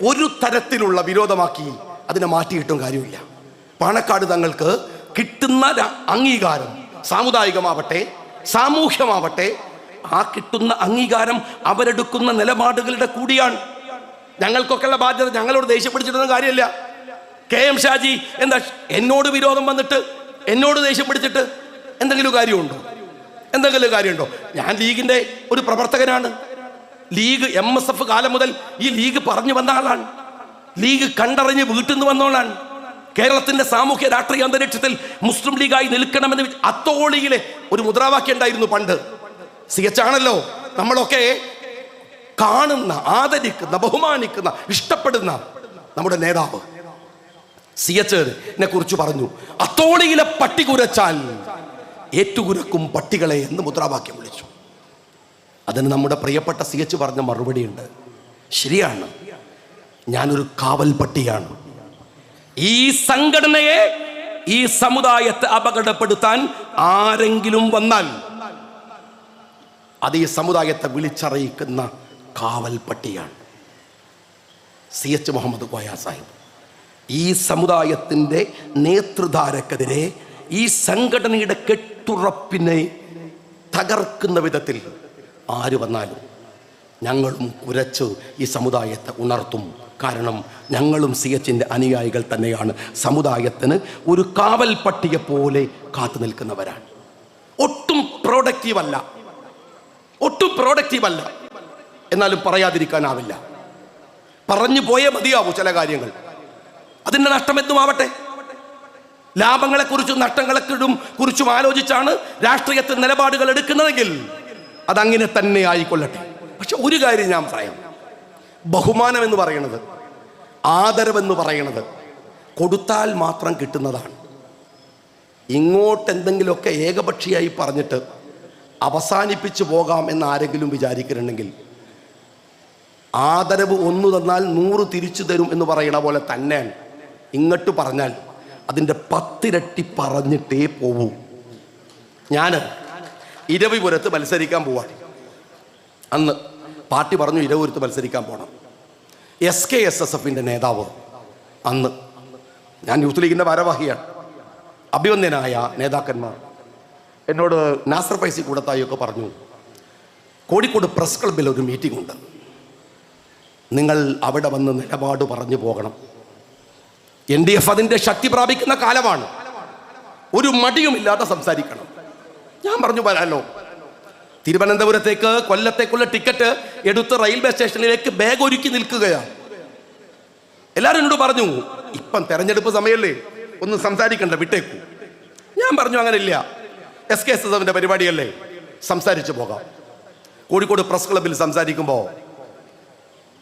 ഒരു തരത്തിലുള്ള വിരോധമാക്കി അതിനെ മാറ്റിയിട്ടും കാര്യമില്ല. പാണക്കാട് തങ്ങൾക്ക് കിട്ടുന്ന അംഗീകാരം സാമുദായികമാവട്ടെ സാമൂഹ്യമാവട്ടെ, ആ കിട്ടുന്ന അംഗീകാരം അവരെടുക്കുന്ന നിലപാടുകളുടെ കൂടിയാണ്. ഞങ്ങൾക്കൊക്കെയുള്ള ബാധ്യത. ഞങ്ങളോട് ദേഷ്യം പിടിച്ചിട്ടൊന്നും കാര്യമില്ല. KM ഷാജി എന്താ എന്നോട് വിരോധം വന്നിട്ട്, എന്നോട് ദേഷ്യം പിടിച്ചിട്ട് എന്തെങ്കിലും കാര്യമുണ്ടോ? ഞാൻ ലീഗിന്റെ ഒരു പ്രവർത്തകനാണ്. ലീഗ് MSF കാലം മുതൽ ഈ ലീഗ് പറഞ്ഞു വന്ന ആളാണ്. ലീഗ് കണ്ടറിഞ്ഞ് വീട്ടിൽ നിന്ന് വന്നോളാണ്. കേരളത്തിന്റെ സാമൂഹ്യ രാഷ്ട്രീയ അന്തരീക്ഷത്തിൽ മുസ്ലിം ലീഗായി നിൽക്കണമെന്ന് അത്തോളിയിലെ ഒരു മുദ്രാവാക്യം ഉണ്ടായിരുന്നു പണ്ട്. CH ആണല്ലോ നമ്മളൊക്കെ കാണുന്ന, ആദരിക്കുന്ന, ബഹുമാനിക്കുന്ന, ഇഷ്ടപ്പെടുന്ന നമ്മുടെ നേതാവ്. CH-നെ കുറിച്ച് പറഞ്ഞു, അത്തോളിയിലെ പട്ടി കുരച്ചാൽ ഏറ്റുകുരക്കും പട്ടികളെ എന്ന് മുദ്രാവാക്യം വിളിച്ചു. അതിന് നമ്മുടെ പ്രിയപ്പെട്ട CH പറഞ്ഞ മറുപടിയുണ്ട്. ശരിയാണ്, ഞാനൊരു കാവൽ പട്ടിയാണ്. ഈ സംഘടനയെ, ഈ സമുദായത്തെ അപകടപ്പെടുത്താൻ ആരെങ്കിലും വന്നാൽ അത് ഈ സമുദായത്തെ വിളിച്ചറിയിക്കുന്ന കാവൽ പട്ടിയാണ്. CH മുഹമ്മദ് കോയ സാഹിബ് ഈ സമുദായത്തിൻ്റെ നേതൃധാരക്കെതിരെ, ഈ സംഘടനയുടെ കെട്ടുറപ്പിനെ തകർക്കുന്ന വിധത്തിൽ ആര് വന്നാലും ഞങ്ങളും കുരച്ച് ഈ സമുദായത്തെ ഉണർത്തും. കാരണം ഞങ്ങളും CH-ന്റെ അനുയായികൾ തന്നെയാണ്. സമുദായത്തിന് ഒരു കാവൽ പട്ടിയെ പോലെ കാത്തു നിൽക്കുന്നവരാണ്. ഒട്ടും പ്രോഡക്റ്റീവ് അല്ല, എന്നാലും പറയാതിരിക്കാനാവില്ല. പറഞ്ഞു പോയേ മതിയാവൂ ചില കാര്യങ്ങൾ. അതിൻ്റെ നഷ്ടം എന്തുമാവട്ടെ, ലാഭങ്ങളെക്കുറിച്ചും നഷ്ടങ്ങളെക്കുറിച്ചും ആലോചിച്ചാണ് രാഷ്ട്രീയത്തിൽ നിലപാടുകൾ എടുക്കുന്നതെങ്കിൽ അതങ്ങനെ തന്നെ ആയിക്കൊള്ളട്ടെ. പക്ഷെ ഒരു കാര്യം ഞാൻ പറയാം, ബഹുമാനം എന്ന് പറയുന്നത്, ആദരവെന്ന് പറയുന്നത് കൊടുത്താൽ മാത്രം കിട്ടുന്നതാണ്. ഇങ്ങോട്ടെന്തെങ്കിലുമൊക്കെ ഏകപക്ഷീയായി പറഞ്ഞിട്ട് അവസാനിപ്പിച്ചു പോകാം എന്ന് ആരെങ്കിലും വിചാരിക്കുന്നുണ്ടെങ്കിൽ, ആദരവ് 1 തന്നാൽ 100 തിരിച്ചു തരും എന്ന് പറയണ പോലെ തന്നെയാണ് ഇങ്ങോട്ട് പറഞ്ഞാൽ അതിൻ്റെ 10 ഇരട്ടി പറഞ്ഞിട്ടേ പോവൂ. ഞാൻ ഇരവിപുരത്ത് മത്സരിക്കാൻ പോവാണ്. അന്ന് പാർട്ടി പറഞ്ഞു ഇരവിപുരത്ത് മത്സരിക്കാൻ പോകണം. SKSSF-ന്റെ നേതാവ്, അന്ന് ഞാൻ യൂത്ത് ലീഗിൻ്റെ ഭാരവാഹിയാണ്, അഭിവന്ദ്യനായ നേതാക്കന്മാർ എന്നോട്, നാസർ ഫൈസി കൂടത്തായിയൊക്കെ പറഞ്ഞു, കോഴിക്കോട് പ്രസ് ക്ലബ്ബിൽ ഒരു മീറ്റിംഗ് ഉണ്ട്, നിങ്ങൾ അവിടെ വന്ന് നിലപാട് പറഞ്ഞു പോകണം. NDF അതിന്റെ ശക്തി പ്രാപിക്കുന്ന കാലമാണ്. ഒരു മടിയുമില്ലാതെ സംസാരിക്കണം. ഞാൻ പറഞ്ഞു വരാലോ, തിരുവനന്തപുരത്തേക്ക് കൊല്ലത്തേക്കുള്ള ടിക്കറ്റ് എടുത്ത് റെയിൽവേ സ്റ്റേഷനിലേക്ക് ബാഗ് ഒരുക്കി നിൽക്കുകയാണ്. എല്ലാവരും എന്നോട് പറഞ്ഞു, ഇപ്പം തെരഞ്ഞെടുപ്പ് സമയമല്ലേ, ഒന്നും സംസാരിക്കണ്ട, വിട്ടേക്കൂ. ഞാൻ പറഞ്ഞു അങ്ങനെ ഇല്ല, SKSSന്റെ പരിപാടിയല്ലേ, സംസാരിച്ചു പോകാം. കോഴിക്കോട് പ്രസ് ക്ലബിൽ സംസാരിക്കുമ്പോൾ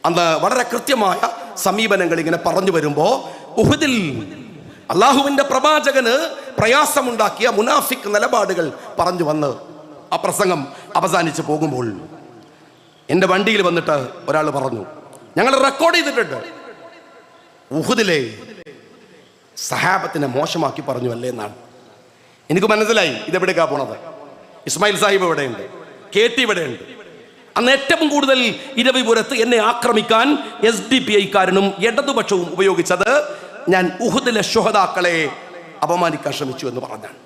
അന്ന് വളരെ കൃത്യമായ സമീപനങ്ങൾ ഇങ്ങനെ പറഞ്ഞു വരുമ്പോൾ ഉഹുദിൽ അള്ളാഹുവിന്റെ പ്രവാചകന് പ്രയാസമുണ്ടാക്കിയ മുനാഫിക് നിലപാടുകൾ പറഞ്ഞു വന്ന് ആ പ്രസംഗം അവസാനിച്ച് പോകുമ്പോൾ എൻ്റെ വണ്ടിയിൽ വന്നിട്ട് ഒരാൾ പറഞ്ഞു, ഞങ്ങൾ റെക്കോർഡ് ചെയ്തിട്ടുണ്ട്, ഉഹുദിലെ സഹാബത്തിനെ മോശമാക്കി പറഞ്ഞു അല്ലേ എന്നാണ്. എനിക്ക് മനസ്സിലായി ഇതെവിടേക്കാ പോണത്. ഇസ്മായിൽ സാഹിബ് ഇവിടെയുണ്ട്, KT ഇവിടെയുണ്ട്. അന്ന് ഏറ്റവും കൂടുതൽ ഇരവിപുരത്ത് എന്നെ ആക്രമിക്കാൻ SDPI-കാരനും ഇടതുപക്ഷവും ഉപയോഗിച്ചത് ഞാൻ ഉഹുദിലെ ശുഹദാക്കളെ അപമാനിക്കാൻ ശ്രമിച്ചു എന്ന് പറഞ്ഞാണ്.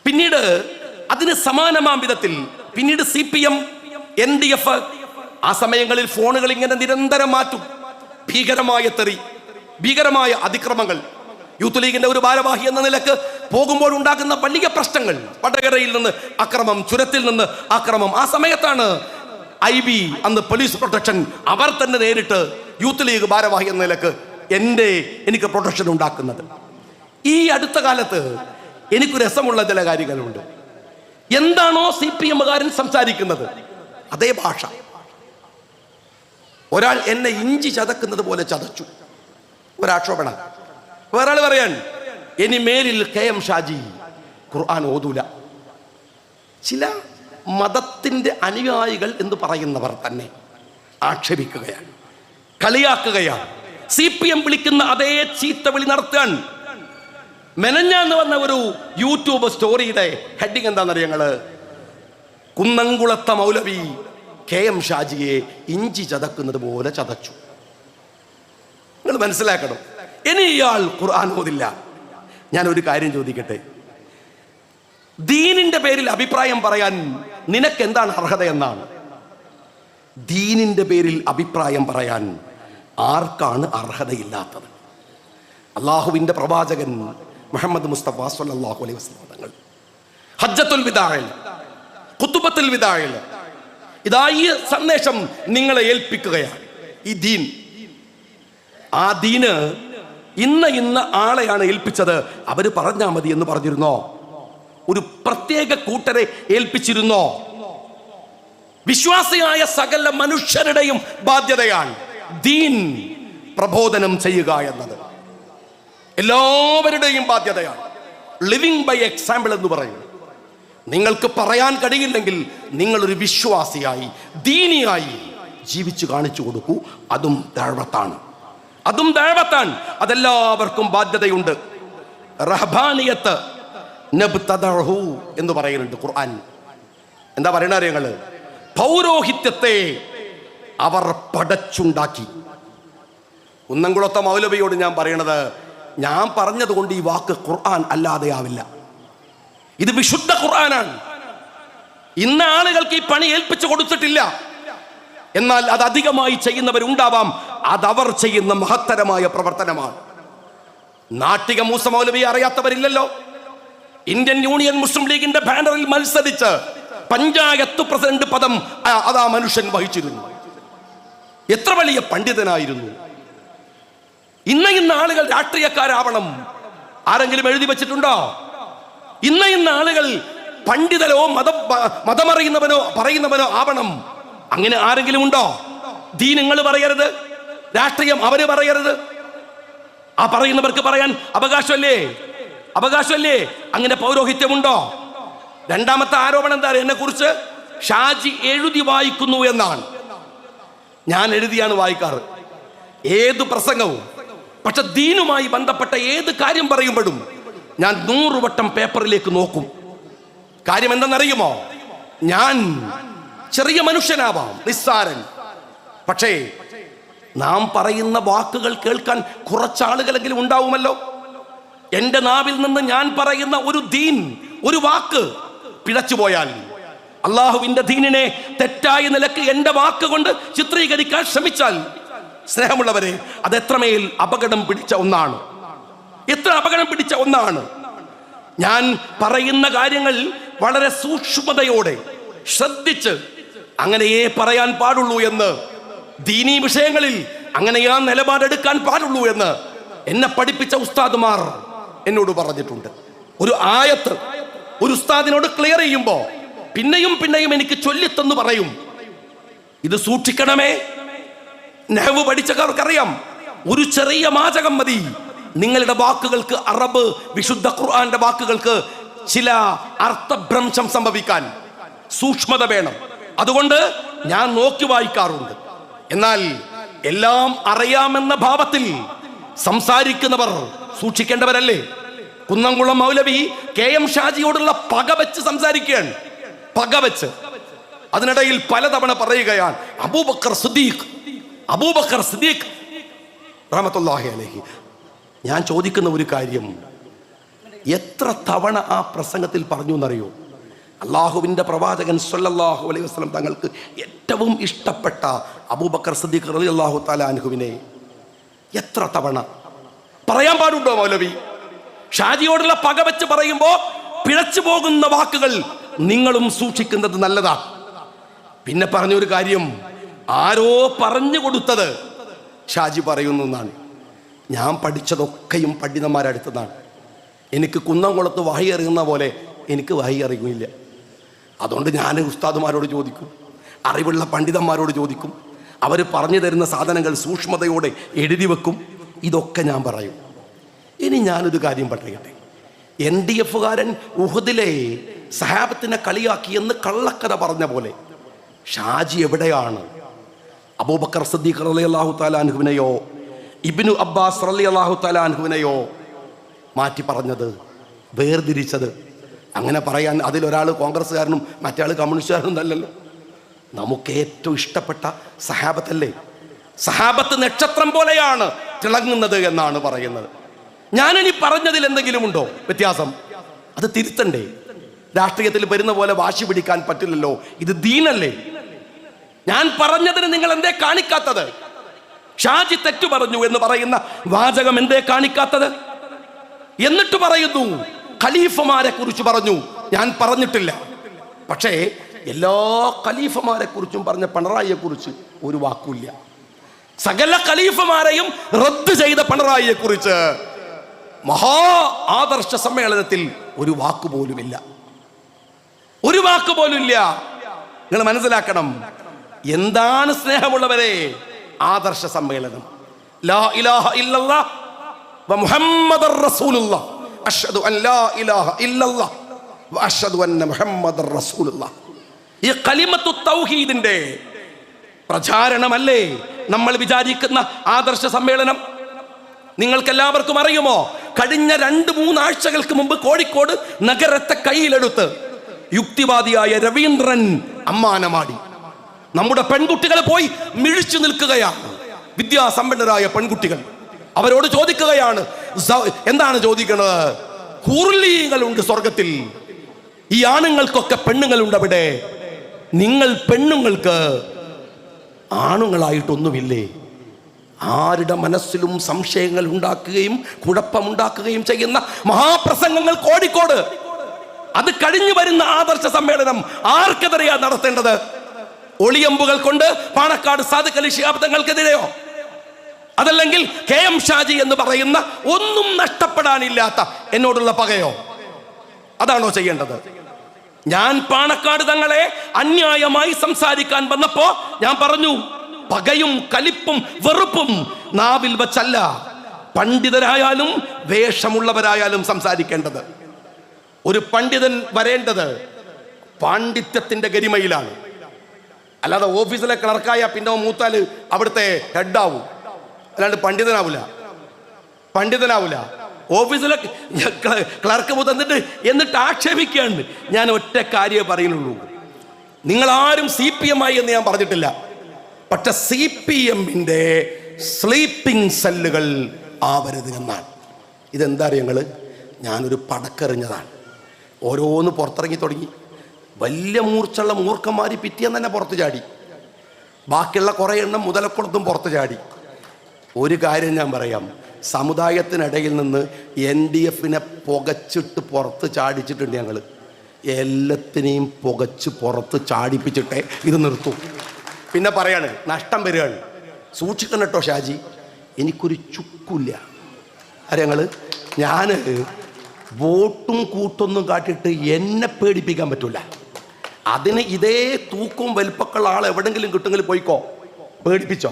പിന്നീട് അതിന് സമാനമാം വിധത്തിൽ പിന്നീട് CPM, NDF ആ സമയങ്ങളിൽ ഫോണുകൾ ഇങ്ങനെ നിരന്തരം മാറ്റും. ഭീകരമായ തെറി, ഭീകരമായ അതിക്രമങ്ങൾ. യൂത്ത് ലീഗിന്റെ ഒരു ഭാരവാഹി എന്ന നിലക്ക് പോകുമ്പോൾ ഉണ്ടാകുന്ന വലിയ പ്രശ്നങ്ങൾ, വടകരയിൽ നിന്ന് അക്രമം, ചുരത്തിൽ നിന്ന് അക്രമം. ആ സമയത്താണ് IB, അന്ന് പോലീസ് പ്രൊട്ടക്ഷൻ, അവർ തന്നെ നേരിട്ട് യൂത്ത് ലീഗ് ഭാരവാഹി എന്ന നിലക്ക് എനിക്ക് പ്രൊട്ടക്ഷൻ ഉണ്ടാക്കുന്നത്. ഈ അടുത്ത കാലത്ത് എനിക്ക് രസമുള്ള ചില കാര്യങ്ങളുണ്ട്. എന്താണോ CPM-കാരൻ സംസാരിക്കുന്നത് അതേ ഭാഷ ഒരാൾ എന്നെ ഇഞ്ചി ചതക്കുന്നത് പോലെ ചതച്ചു, ഒരാക്ഷോഭണ. വേറൊരാൾ പറയാൻ, ഇനി മേലിൽ KM ഷാജി ഖുർആൻ ഓതൂല. ചില മതത്തിന്റെ അനുയായികൾ എന്ന് പറയുന്നവർ തന്നെ ആക്ഷേപിക്കുകയാണ്, കളിയാക്കുകയാണ്. CPM വിളിക്കുന്ന അതേ ചീത്ത വിളി നടത്താൻ മെനഞ്ഞാന്ന് വന്ന ഒരു യൂട്യൂബ് സ്റ്റോറിയുടെ ഹെഡിങ് എന്താണെന്നറിയാം ഞങ്ങള്? കുന്നംകുളത്ത മൗലവി KM ഷാജിയെ ഇഞ്ചി ചതക്കുന്നത് പോലെ ചതച്ചു. നിങ്ങൾ മനസ്സിലാക്കണം, ഇനി ഇയാൾ ഖുർആൻ ഓതില്ല. ഞാൻ ഒരു കാര്യം ചോദിക്കട്ടെ, ദീനിന്റെ പേരിൽ അഭിപ്രായം പറയാൻ നിനക്ക് എന്താണ് അർഹത എന്നാണ്. ദീനിന്റെ പേരിൽ അഭിപ്രായം പറയാൻ ആർക്കാണ് അർഹതയില്ലാത്തത്? അള്ളാഹുവിന്റെ പ്രവാചകൻ മുഹമ്മദ് മുസ്തഫ സ്വല്ലല്ലാഹു അലൈഹി വസല്ലം തങ്ങൾ ഹജ്ജത്തുൽ വിദാഇൽ, ഖുതുബത്തുൽ വിദാഇൽ ഇതാ ഈ സന്ദേശം നിങ്ങളെ ഏൽപ്പിക്കുകയാണ്. ഈ ദീൻ, ആ ദീന് ഇന്ന ആളെയാണ് ഏൽപ്പിച്ചത്, അവര് പറഞ്ഞാൽ മതി എന്ന് പറഞ്ഞിരുന്നോ? ഒരു പ്രത്യേക കൂട്ടരെ ഏൽപ്പിച്ചിരുന്നോ? വിശ്വാസിയായ സകല മനുഷ്യരുടെയും ബാധ്യതയാണ് ദീൻ പ്രബോധനം ചെയ്യുക എന്നത്. എല്ലാവരുടെയും ബാധ്യതയാണ്. ലിവിങ് ബൈ എക്സാമ്പിൾ എന്ന് പറയും. നിങ്ങൾക്ക് പറയാൻ കഴിയില്ലെങ്കിൽ നിങ്ങളൊരു വിശ്വാസിയായി, ദീനിയായി ജീവിച്ചു കാണിച്ചു കൊടുക്കൂ. അതും ദഅവത്താണ്, അതും ദഅവത്താണ്. അതെല്ലാവർക്കും ബാധ്യതയുണ്ട്. റഹബാനിയത്ത് നബ്തദഉ എന്ന് പറയുന്നുണ്ട് ഖുർആൻ. എന്താ പറയണ അറിയങ്ങള്? പൗരോഹിത്യത്തെ അവർ പടച്ചുണ്ടാക്കി. കുന്നംകുളത്തെ മൗലവിയോട് ഞാൻ പറയണത്, ഞാൻ പറഞ്ഞത് കൊണ്ട് ഈ വാക്ക് ഖുർആൻ അല്ലാതെയാവില്ല. ഇത് വിശുദ്ധ ഖുർആനാണ്. ഇന്ന ആളുകൾക്ക് ഈ പണി ഏൽപ്പിച്ചു കൊടുത്തിട്ടില്ല, എന്നാൽ അത് അധികമായി ചെയ്യുന്നവരുണ്ടാവാം. അതവർ ചെയ്യുന്ന മഹത്തരമായ പ്രവർത്തനമാണ്. നാട്ടിക മൂസ മൗലവിയെ അറിയാത്തവരില്ലല്ലോ. ഇന്ത്യൻ യൂണിയൻ മുസ്ലിം ലീഗിന്റെ ബാനറിൽ മത്സരിച്ച് പഞ്ചായത്ത് പ്രസിഡന്റ് പദം അതാ മനുഷ്യൻ വഹിച്ചിരുന്നു. എത്ര വലിയ പണ്ഡിതനായിരുന്നു. ഇന്ന ആളുകൾ രാഷ്ട്രീയക്കാരാവണം ആരെങ്കിലും എഴുതി വെച്ചിട്ടുണ്ടോ? ഇന്ന ആളുകൾ പണ്ഡിതനോ മതമറിയുന്നവനോ പറയുന്നവനോ ആവണം, അങ്ങനെ ആരെങ്കിലും ഉണ്ടോ? ദീൻ നിങ്ങൾ പറയരുത്, രാഷ്ട്രീയം അവര് പറയരുത്. ആ പറയുന്നവർക്ക് പറയാൻ അവകാശമല്ലേ? അവകാശമല്ലേ? അങ്ങനെ പൗരോഹിത്യമുണ്ടോ? രണ്ടാമത്തെ ആരോപണം എന്താ? എന്നെ കുറിച്ച് ഷാജി എഴുതി വായിക്കുന്നു എന്നാണ്. ഞാൻ എഴുതിയാണ് വായിക്കാറ് ഏത് പ്രസംഗവും. പക്ഷെ ദീനുമായി ബന്ധപ്പെട്ട ഏത് കാര്യം പറയുമ്പോഴും ഞാൻ 100 വട്ടം പേപ്പറിലേക്ക് നോക്കും. കാര്യം എന്തെന്നറിയുമോ? ഞാൻ ചെറിയ മനുഷ്യനാവാം, നിസ്സാരൻ. പക്ഷേ നാം പറയുന്ന വാക്കുകൾ കേൾക്കാൻ കുറച്ചാളുകളെങ്കിലും ഉണ്ടാവുമല്ലോ. എന്റെ നാവിൽ നിന്ന് ഞാൻ പറയുന്ന ഒരു ദീൻ, ഒരു വാക്ക് പിഴച്ചുപോയാൽ, അള്ളാഹുവിന്റെ ദീനിനെ തെറ്റായ നിലക്ക് എന്റെ വാക്ക് കൊണ്ട് ചിത്രീകരിക്കാൻ ശ്രമിച്ചാൽ സ്നേഹമുള്ളവരെ, അത് എത്രമേൽ അപകടം പിടിച്ച ഒന്നാണ്, എത്ര അപകടം പിടിച്ച ഒന്നാണ്. ഞാൻ പറയുന്ന കാര്യങ്ങൾ വളരെ സൂക്ഷ്മതയോടെ ശ്രദ്ധിച്ച് അങ്ങനെയേ പറയാൻ പാടുള്ളൂ എന്ന്, ദീനീ വിഷയങ്ങളിൽ അങ്ങനെയാ നിലപാടെടുക്കാൻ പാടുള്ളൂ എന്ന് എന്നെ പഠിപ്പിച്ച ഉസ്താദുമാർ എന്നോട് പറഞ്ഞിട്ടുണ്ട്. ഒരു ആയത്ത് ഒരു ഉസ്താദിനോട് ക്ലിയർ ചെയ്യുമ്പോ പിന്നെയും പിന്നെയും എനിക്ക് ചൊല്ലിത്തെന്ന് പറയും, ഇത് സൂക്ഷിക്കണമേ. നഹ്വ് പഠിച്ചവർക്കറിയാം, ഒരു ചെറിയ വാചകം മതി നിങ്ങളുടെ വാക്കുകൾക്ക്, അറബ് വിശുദ്ധ ഖുർആന്റെ വാക്കുകൾക്ക് ചില അർത്ഥഭ്രംശം സംഭവിക്കാൻ. സൂക്ഷ്മത വേണം. അതുകൊണ്ട് ഞാൻ നോക്കി വായിക്കാറുണ്ട്. എന്നാൽ എല്ലാം അറിയാമെന്ന ഭാവത്തിൽ സംസാരിക്കുന്നവർ സൂക്ഷിക്കേണ്ടവരല്ലേ? കുന്നംകുളം മൗലവി KM ഷാജിയോടുള്ള പക വെച്ച് സംസാരിക്കുകയാണ്, പക വെച്ച്. അതിനിടയിൽ പലതവണ പറയുകയാണ് അബൂബക്കർ സിദ്ദീഖ് റഹ്മത്തുള്ളാഹി അലൈഹി. ഞാൻ ചോദിക്കുന്ന ഒരു കാര്യം, എത്ര തവണ ആ പ്രസംഗത്തിൽ പറഞ്ഞു എന്നറിയോ? അള്ളാഹുവിൻ്റെ പ്രവാചകൻ സ്വല്ലല്ലാഹു അലൈഹി വസല്ലം തങ്ങൾക്ക് ഏറ്റവും ഇഷ്ടപ്പെട്ട അബൂബക്കർ സിദ്ദീഖ് റളിയല്ലാഹു തആല അൻഹുവിനെ എത്ര തവണ പറയാൻ പാടുണ്ടോ മൗലവി? ഷാജിയോടുള്ള പക വെച്ച് പറയുമ്പോൾ പിഴച്ചു പോകുന്ന വാക്കുകൾ നിങ്ങളും സൂക്ഷിക്കുന്നത് നല്ലതാ. പിന്നെ പറഞ്ഞൊരു കാര്യം, ആരോ പറഞ്ഞു കൊടുത്തത് ഷാജി പറയുന്നു എന്നാണ്. ഞാൻ പഠിച്ചതൊക്കെയും പണ്ഡിതന്മാരടുത്തതാണ്. എനിക്ക് കുന്നംകുളത്ത് വഹി അറിയുന്ന പോലെ എനിക്ക് വഹി അറിയില്ല. അതുകൊണ്ട് ഞാൻ ഉസ്താദുമാരോട് ചോദിക്കും, അറിവുള്ള പണ്ഡിതന്മാരോട് ചോദിക്കും. അവർ പറഞ്ഞു തരുന്ന സാധനങ്ങൾ സൂക്ഷ്മതയോടെ എഴുതി വെക്കും. ഇതൊക്കെ ഞാൻ പറയും. ഇനി ഞാനൊരു കാര്യം പറയട്ടെ. NDF-കാരൻ ഉഹദിലെ സഹാബത്തിനെ കളിയാക്കിയെന്ന് കള്ളക്കഥ പറഞ്ഞ പോലെ ഷാജി എവിടെയാണ് അബൂബക്കർ സിദ്ദീഖ് റളിയല്ലാഹു തആല അൻഹുവിനെയോ ഇബ്നു അബ്ബാസ് റളിയല്ലാഹു തആല അൻഹുവിനെയോ മാറ്റി പറഞ്ഞത്, വേർതിരിച്ചത്? അങ്ങനെ പറയാൻ അതിലൊരാൾ കോൺഗ്രസ്സുകാരനും മറ്റേ ആൾ കമ്മ്യൂണിസ്റ്റുകാരനും അല്ലല്ലോ. നമുക്ക് ഏറ്റവും ഇഷ്ടപ്പെട്ട സഹാബത്തല്ലേ? സഹാബത്ത് നക്ഷത്രം പോലെയാണ് തിളങ്ങുന്നത് എന്നാണ് പറയുന്നത്. ഞാനിനി പറഞ്ഞതിൽ എന്തെങ്കിലും ഉണ്ടോ വ്യത്യാസം? അത് തിരുത്തണ്ടേ? രാഷ്ട്രീയത്തിൽ വരുന്ന പോലെ വാശി പിടിക്കാൻ പറ്റില്ലല്ലോ. ഇത് ദീനല്ലേ? ഞാൻ പറഞ്ഞതിന് നിങ്ങൾ എന്തേ കാണിക്കാത്തത്? ഷാജി തെറ്റു പറഞ്ഞു എന്ന് പറയുന്ന വാചകം എന്തേ കാണിക്കാത്തത്? എന്നിട്ട് പറയുന്നു ഖലീഫമാരെ കുറിച്ച് പറഞ്ഞു. ഞാൻ പറഞ്ഞിട്ടില്ല. പക്ഷേ എല്ലാ ഖലീഫമാരെ കുറിച്ചും പറഞ്ഞ പിണറായിയെ കുറിച്ച് ഒരു വാക്കുമില്ല. സകല ഖലീഫമാരെയും റദ്ദ് ചെയ്ത പിണറായിയെ കുറിച്ച് മഹാ ആദർശ സമ്മേളനത്തിൽ ഒരു വാക്ക് പോലുമില്ല, ഒരു വാക്ക് പോലും ഇല്ല. നിങ്ങൾ മനസ്സിലാക്കണം എന്താണ് സ്നേഹമുള്ളവരെ ആദർശ സമ്മേളനം. ലാ ഇലാഹ ഇല്ലല്ലാഹ് വ മുഹമ്മദുർ റസൂലുള്ളാഹ് അഷ്ഹദു അൻ ലാ ഇലാഹ ഇല്ലല്ലാഹ് വ അഷ്ഹദു അന്ന മുഹമ്മദുർ റസൂലുള്ളാഹ്. ഈ കലിമത്തു തൗഹീദിന്റെ പ്രചാരണമല്ലേ നമ്മൾ വിചാരിക്കുന്ന ആദർശ സമ്മേളനം? നിങ്ങൾക്കെല്ലാവർക്കും അറിയുമോ, കഴിഞ്ഞ 2-3 ആഴ്ചകൾക്ക് മുമ്പ് കോഴിക്കോട് നഗരത്തെ കയ്യിലെടുത്ത് യുക്തിവാദിയായ രവീന്ദ്രൻ അമ്മാനമാടി. നമ്മുടെ പെൺകുട്ടികളെ പോയി മിഴിച്ചു നിൽക്കുകയാണ്, വിദ്യാസമ്പന്നരായ പെൺകുട്ടികൾ. അവരോട് ചോദിക്കുകയാണ്, എന്താണ് ചോദിക്കുന്നത്? ഹൂർലീങ്ങളുണ്ട് സ്വർഗത്തിൽ, ഈ ആണുങ്ങൾക്കൊക്കെ പെണ്ണുങ്ങളുണ്ട് അവിടെ, നിങ്ങൾ പെണ്ണുങ്ങൾക്ക് ആണുങ്ങളായിട്ടൊന്നുമില്ലേ? ആരുടെ മനസ്സിലും സംശയങ്ങൾ ഉണ്ടാക്കുകയും കുഴപ്പമുണ്ടാക്കുകയും ചെയ്യുന്ന മഹാപ്രസംഗങ്ങൾ കോഴിക്കോട്. അത് കഴിഞ്ഞു വരുന്ന ആദർശ സമ്മേളനം ആർക്കെതിരെയാ നടത്തേണ്ടത്? ഒളിയമ്പുകൾ കൊണ്ട് പാണക്കാട് സാദിഖ് അലി ശിഹാബ് തങ്ങൾക്കെതിരെയോ? അതല്ലെങ്കിൽ KM ഷാജി എന്ന് പറയുന്ന ഒന്നും നഷ്ടപ്പെടാനില്ലാത്ത എന്നോടുള്ള പകയോ? അതാണോ ചെയ്യേണ്ടത്? ഞാൻ പാണക്കാട് തങ്ങളെ അന്യായമായി സംസാരിക്കാൻ വന്നപ്പോ ഞാൻ പറഞ്ഞു, പകയും കലിപ്പും വെറുപ്പും നാവിൽ വച്ചല്ല പണ്ഡിതരായാലും വേഷമുള്ളവരായാലും സംസാരിക്കേണ്ടത്. ഒരു പണ്ഡിതൻ വരേണ്ടത് പാണ്ഡിത്യത്തിന്റെ ഗരിമയിലാണ്. അല്ലാതെ ഓഫീസിലെ ക്ലർക്കായ പിന്നെ മൂത്താല് അവിടുത്തെ ഹെഡാവും, അല്ലാണ്ട് പണ്ഡിതനാവൂല. ഓഫീസിലെ ക്ലർക്ക് മുതന്നിട്ട് എന്നിട്ട് ആക്ഷേപിക്കുകയാണ്. ഞാൻ ഒറ്റ കാര്യമേ പറയുന്നുള്ളൂ, നിങ്ങളാരും CPM ആയി എന്ന് ഞാൻ പറഞ്ഞിട്ടില്ല. പക്ഷെ CPM-ന്റെ സ്ലീപ്പിംഗ് സെല്ലുകൾ ആവരുത് എന്നാണ്. ഇതെന്താ അറിയങ്ങൾ? ഞാനൊരു പടക്കെറിഞ്ഞതാണ്. ഓരോന്ന് പുറത്തിറങ്ങി തുടങ്ങി. വലിയ മൂർച്ചുള്ള മൂർഖന്മാർ പിറ്റിയെന്ന് തന്നെ പുറത്ത് ചാടി. ബാക്കിയുള്ള കുറേ എണ്ണം മുതലക്കുളത്തും പുറത്ത് ചാടി. ഒരു കാര്യം ഞാൻ പറയാം, സമുദായത്തിനിടയിൽ നിന്ന് NDF-നെ പുകച്ചിട്ട് പുറത്ത് ചാടിച്ചിട്ടുണ്ട് ഞങ്ങൾ. എല്ലാത്തിനെയും പുകച്ച് പുറത്ത് ചാടിപ്പിച്ചിട്ടേ ഇത് നിർത്തൂ. പിന്നെ പറയാണ് നഷ്ടം വരികയാണ്. സൂക്ഷിക്കണം കേട്ടോ ഷാജി, എനിക്കൊരു ചുക്കില്ല. ഞാൻ വോട്ടും കൂട്ടൊന്നും കാട്ടിയിട്ട് എന്നെ പേടിപ്പിക്കാൻ പറ്റില്ല. അതിന് ഇതേ തൂക്കും വലിപ്പക്കുള്ള ആൾ എവിടെങ്കിലും കിട്ടുമെങ്കിൽ പോയിക്കോ, പേടിപ്പിച്ചോ.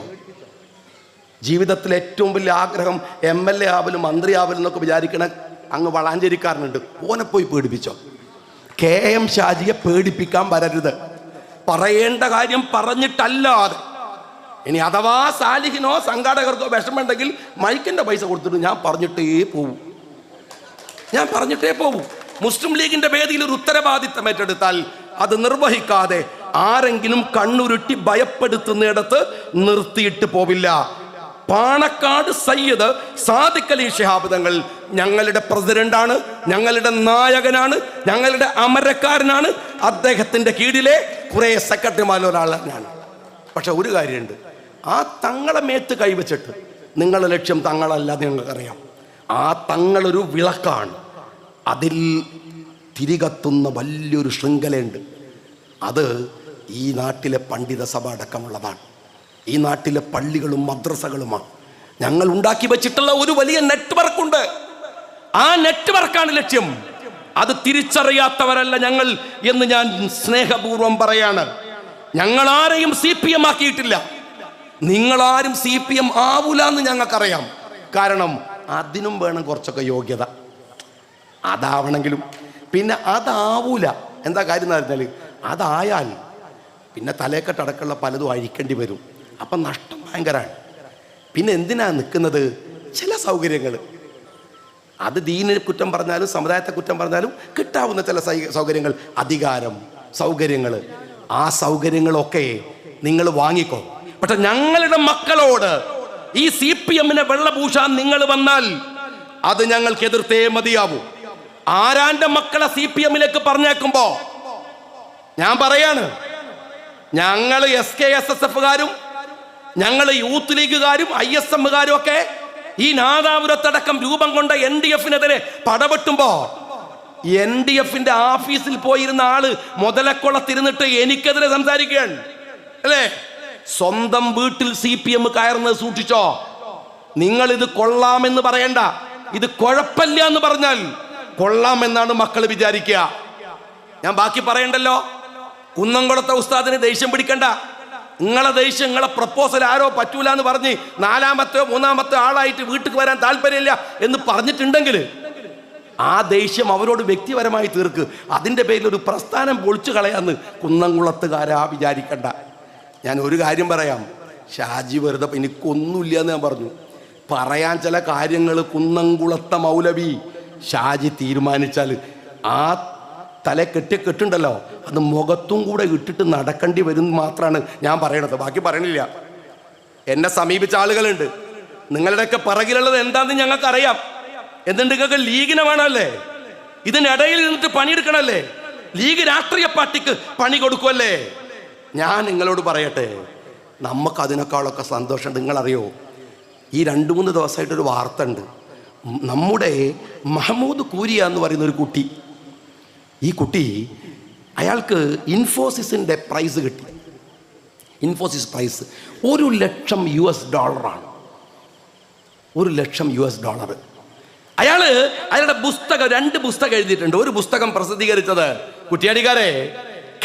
ജീവിതത്തിൽ ഏറ്റവും വലിയ ആഗ്രഹം MLA ആവലും മന്ത്രി ആവലും എന്നൊക്കെ വിചാരിക്കണ അങ്ങ് വളാഞ്ചേരിക്കാരനുണ്ട്, ഓനെ പോയി പേടിപ്പിച്ചോ. KM ഷാജിയെ പേടിപ്പിക്കാൻ വരരുത്. പറയേണ്ട കാര്യം പറഞ്ഞിട്ടല്ലാതെ. ഇനി അഥവാ സാലിഹിനോ സംഘാടകർക്കോ വിഷമമുണ്ടെങ്കിൽ മൈക്കിന്റെ പൈസ കൊടുത്തിട്ട് ഞാൻ പറഞ്ഞിട്ടേ പോവൂ. മുസ്ലിം ലീഗിന്റെ വേദിയിൽ ഒരു ഉത്തരവാദിത്തം ഏറ്റെടുത്താൽ അത് നിർവഹിക്കാതെ ആരെങ്കിലും കണ്ണുരുട്ടി ഭയപ്പെടുത്തുന്നിടത്ത് നിർത്തിയിട്ട് പോവില്ല. പാണക്കാട് സയ്യിദ് സാദിഖ് അലി ശിഹാബ് തങ്ങൾ ഞങ്ങളുടെ പ്രസിഡന്റാണ്, ഞങ്ങളുടെ നായകനാണ്, ഞങ്ങളുടെ അമരക്കാരനാണ്. അദ്ദേഹത്തിന്റെ കീഴിലെ കുറെ സെക്രട്ടറിമാരിൽ ഒരാളാണ്. പക്ഷെ ഒരു കാര്യമുണ്ട്, ആ തങ്ങളെ മേത്ത് കൈവച്ചിട്ട് നിങ്ങളുടെ ലക്ഷ്യം തങ്ങളല്ലാതെ ഞങ്ങൾക്കറിയാം. ആ തങ്ങളൊരു വിളക്കാണ്, അതിൽ തിരികത്തുന്ന വലിയൊരു ശൃംഖലയുണ്ട്. അത് ഈ നാട്ടിലെ പണ്ഡിത സഭ അടക്കമുള്ളതാണ്, ഈ നാട്ടിലെ പള്ളികളും മദ്രസകളുമാണ്. ഞങ്ങൾ ഉണ്ടാക്കി വെച്ചിട്ടുള്ള ഒരു വലിയ നെറ്റ്വർക്കുണ്ട്. ആ നെറ്റ്വർക്കാണ് ലക്ഷ്യം. അത് തിരിച്ചറിയാത്തവരല്ല ഞങ്ങൾ എന്ന് ഞാൻ സ്നേഹപൂർവം പറയാണ്. ഞങ്ങൾ ആരെയും CPM ആക്കിയിട്ടില്ല. നിങ്ങളാരും CPM ആവൂല എന്ന് ഞങ്ങൾക്കറിയാം. കാരണം അതിനും വേണം കുറച്ചൊക്കെ യോഗ്യത. അതാവണമെങ്കിലും പിന്നെ അതാവൂല. എന്താ കാര്യം എന്ന് പറഞ്ഞാൽ അതായാൽ പിന്നെ തലേക്കെട്ടടക്കമുള്ള പലതും അഴിക്കേണ്ടി വരും. അപ്പം നഷ്ടം ഭയങ്കരമാണ്. പിന്നെ എന്തിനാ നിൽക്കുന്നത്? ചില സൗകര്യങ്ങൾ, അത് ദീനിനെ കുറ്റം പറഞ്ഞാലും സമുദായത്തെ കുറ്റം പറഞ്ഞാലും കിട്ടാവുന്ന ചില സൗകര്യങ്ങൾ, അധികാരം, സൗകര്യങ്ങൾ, ആ സൗകര്യങ്ങളൊക്കെ നിങ്ങൾ വാങ്ങിക്കോ. പക്ഷെ ഞങ്ങളുടെ മക്കളോട് ഈ CPM-നെ വെള്ളപൂശാൻ നിങ്ങൾ വന്നാൽ അത് ഞങ്ങൾക്ക് എതിർത്തേ മതിയാവൂ. ആരാന്റെ മക്കളെ CPM-ലേക്ക് പറഞ്ഞേക്കുമ്പോ ഞാൻ പറയാണ്, ഞങ്ങൾ SKSSF-കാരും ഞങ്ങൾ യൂത്ത് ലീഗുകാരും ISM-കാരും ഒക്കെ ഈ നാദാപുരത്തടക്കം രൂപം കൊണ്ട NDF-നെതിരെ പടപെട്ടുമ്പോ NDF-ന്റെ ഓഫീസിൽ പോയിരുന്ന ആള് മുതലക്കുളത്തിരുന്നിട്ട് എനിക്കെതിരെ സംസാരിക്കുകയാണ് അല്ലേ? സ്വന്തം വീട്ടിൽ CPM കയറുന്നത് സൂക്ഷിച്ചോ. നിങ്ങൾ ഇത് കൊള്ളാമെന്ന് പറയണ്ട, ഇത് കുഴപ്പമില്ല എന്ന് പറഞ്ഞാൽ കൊള്ളാമെന്നാണ് മക്കൾ വിചാരിക്കുക. ഞാൻ ബാക്കി പറയണ്ടല്ലോ. കുന്നംകുളത്തെ ഉസ്താദിന് ദേഷ്യം പിടിക്കണ്ട. നിങ്ങളെ ദേഷ്യം, നിങ്ങളെ പ്രപ്പോസൽ ആരോ പറ്റൂല എന്ന് പറഞ്ഞ് 4-മത്തെയോ 3-മത്തെയോ ആളായിട്ട് വീട്ടിൽ വരാൻ താല്പര്യമില്ല എന്ന് പറഞ്ഞിട്ടുണ്ടെങ്കിൽ ആ ദേഷ്യം അവരോട് വ്യക്തിപരമായി തീർക്ക്. അതിൻ്റെ പേരിൽ ഒരു പ്രസ്ഥാനം പൊളിച്ചു കളയാന്ന് കുന്നംകുളത്തുകാരാ വിചാരിക്കണ്ട. ഞാൻ ഒരു കാര്യം പറയാം, ഷാജി വെറുതെ എനിക്കൊന്നുമില്ല എന്ന് ഞാൻ പറഞ്ഞു. പറയാൻ ചില കാര്യങ്ങൾ കുന്നംകുളത്തെ മൗലവി ഷാജി തീരുമാനിച്ചാൽ ആ തല കെട്ടുണ്ടല്ലോ, അത് മുഖത്തും കൂടെ ഇട്ടിട്ട് നടക്കേണ്ടി വരും മാത്രമാണ് ഞാൻ പറയണത്. ബാക്കി പറയണില്ല. എന്നെ സമീപിച്ച ആളുകളുണ്ട്. നിങ്ങളുടെയൊക്കെ പിറകിലുള്ളത് എന്താണെന്ന് ഞങ്ങൾക്കറിയാം. എന്നിട്ട് നിങ്ങൾക്ക് ലീഗിനെ വേണമല്ലേ? ഇതിനിടയിൽ നിന്നിട്ട് പണിയെടുക്കണല്ലേ? ലീഗ് രാഷ്ട്രീയ പാർട്ടിക്ക് പണി കൊടുക്കുമല്ലേ? ഞാൻ നിങ്ങളോട് പറയട്ടെ, നമുക്ക് അതിനേക്കാളൊക്കെ സന്തോഷം. നിങ്ങളറിയോ, ഈ 2-3 ദിവസമായിട്ടൊരു വാർത്ത ഉണ്ട്. നമ്മുടെ മഹമ്മൂദ് കൂരിയ എന്ന് പറയുന്ന ഒരു കുട്ടി, ഈ കുട്ടി അയാൾക്ക് ഇൻഫോസിസിൻ്റെ പ്രൈസ് കിട്ടി. ഇൻഫോസിസ് പ്രൈസ് $1,00,000. $1,00,000. അയാളുടെ പുസ്തകം 2 പുസ്തകം എഴുതിയിട്ടുണ്ട്. ഒരു പുസ്തകം പ്രസിദ്ധീകരിച്ചത് കുറ്റിയാടിക്കാരെ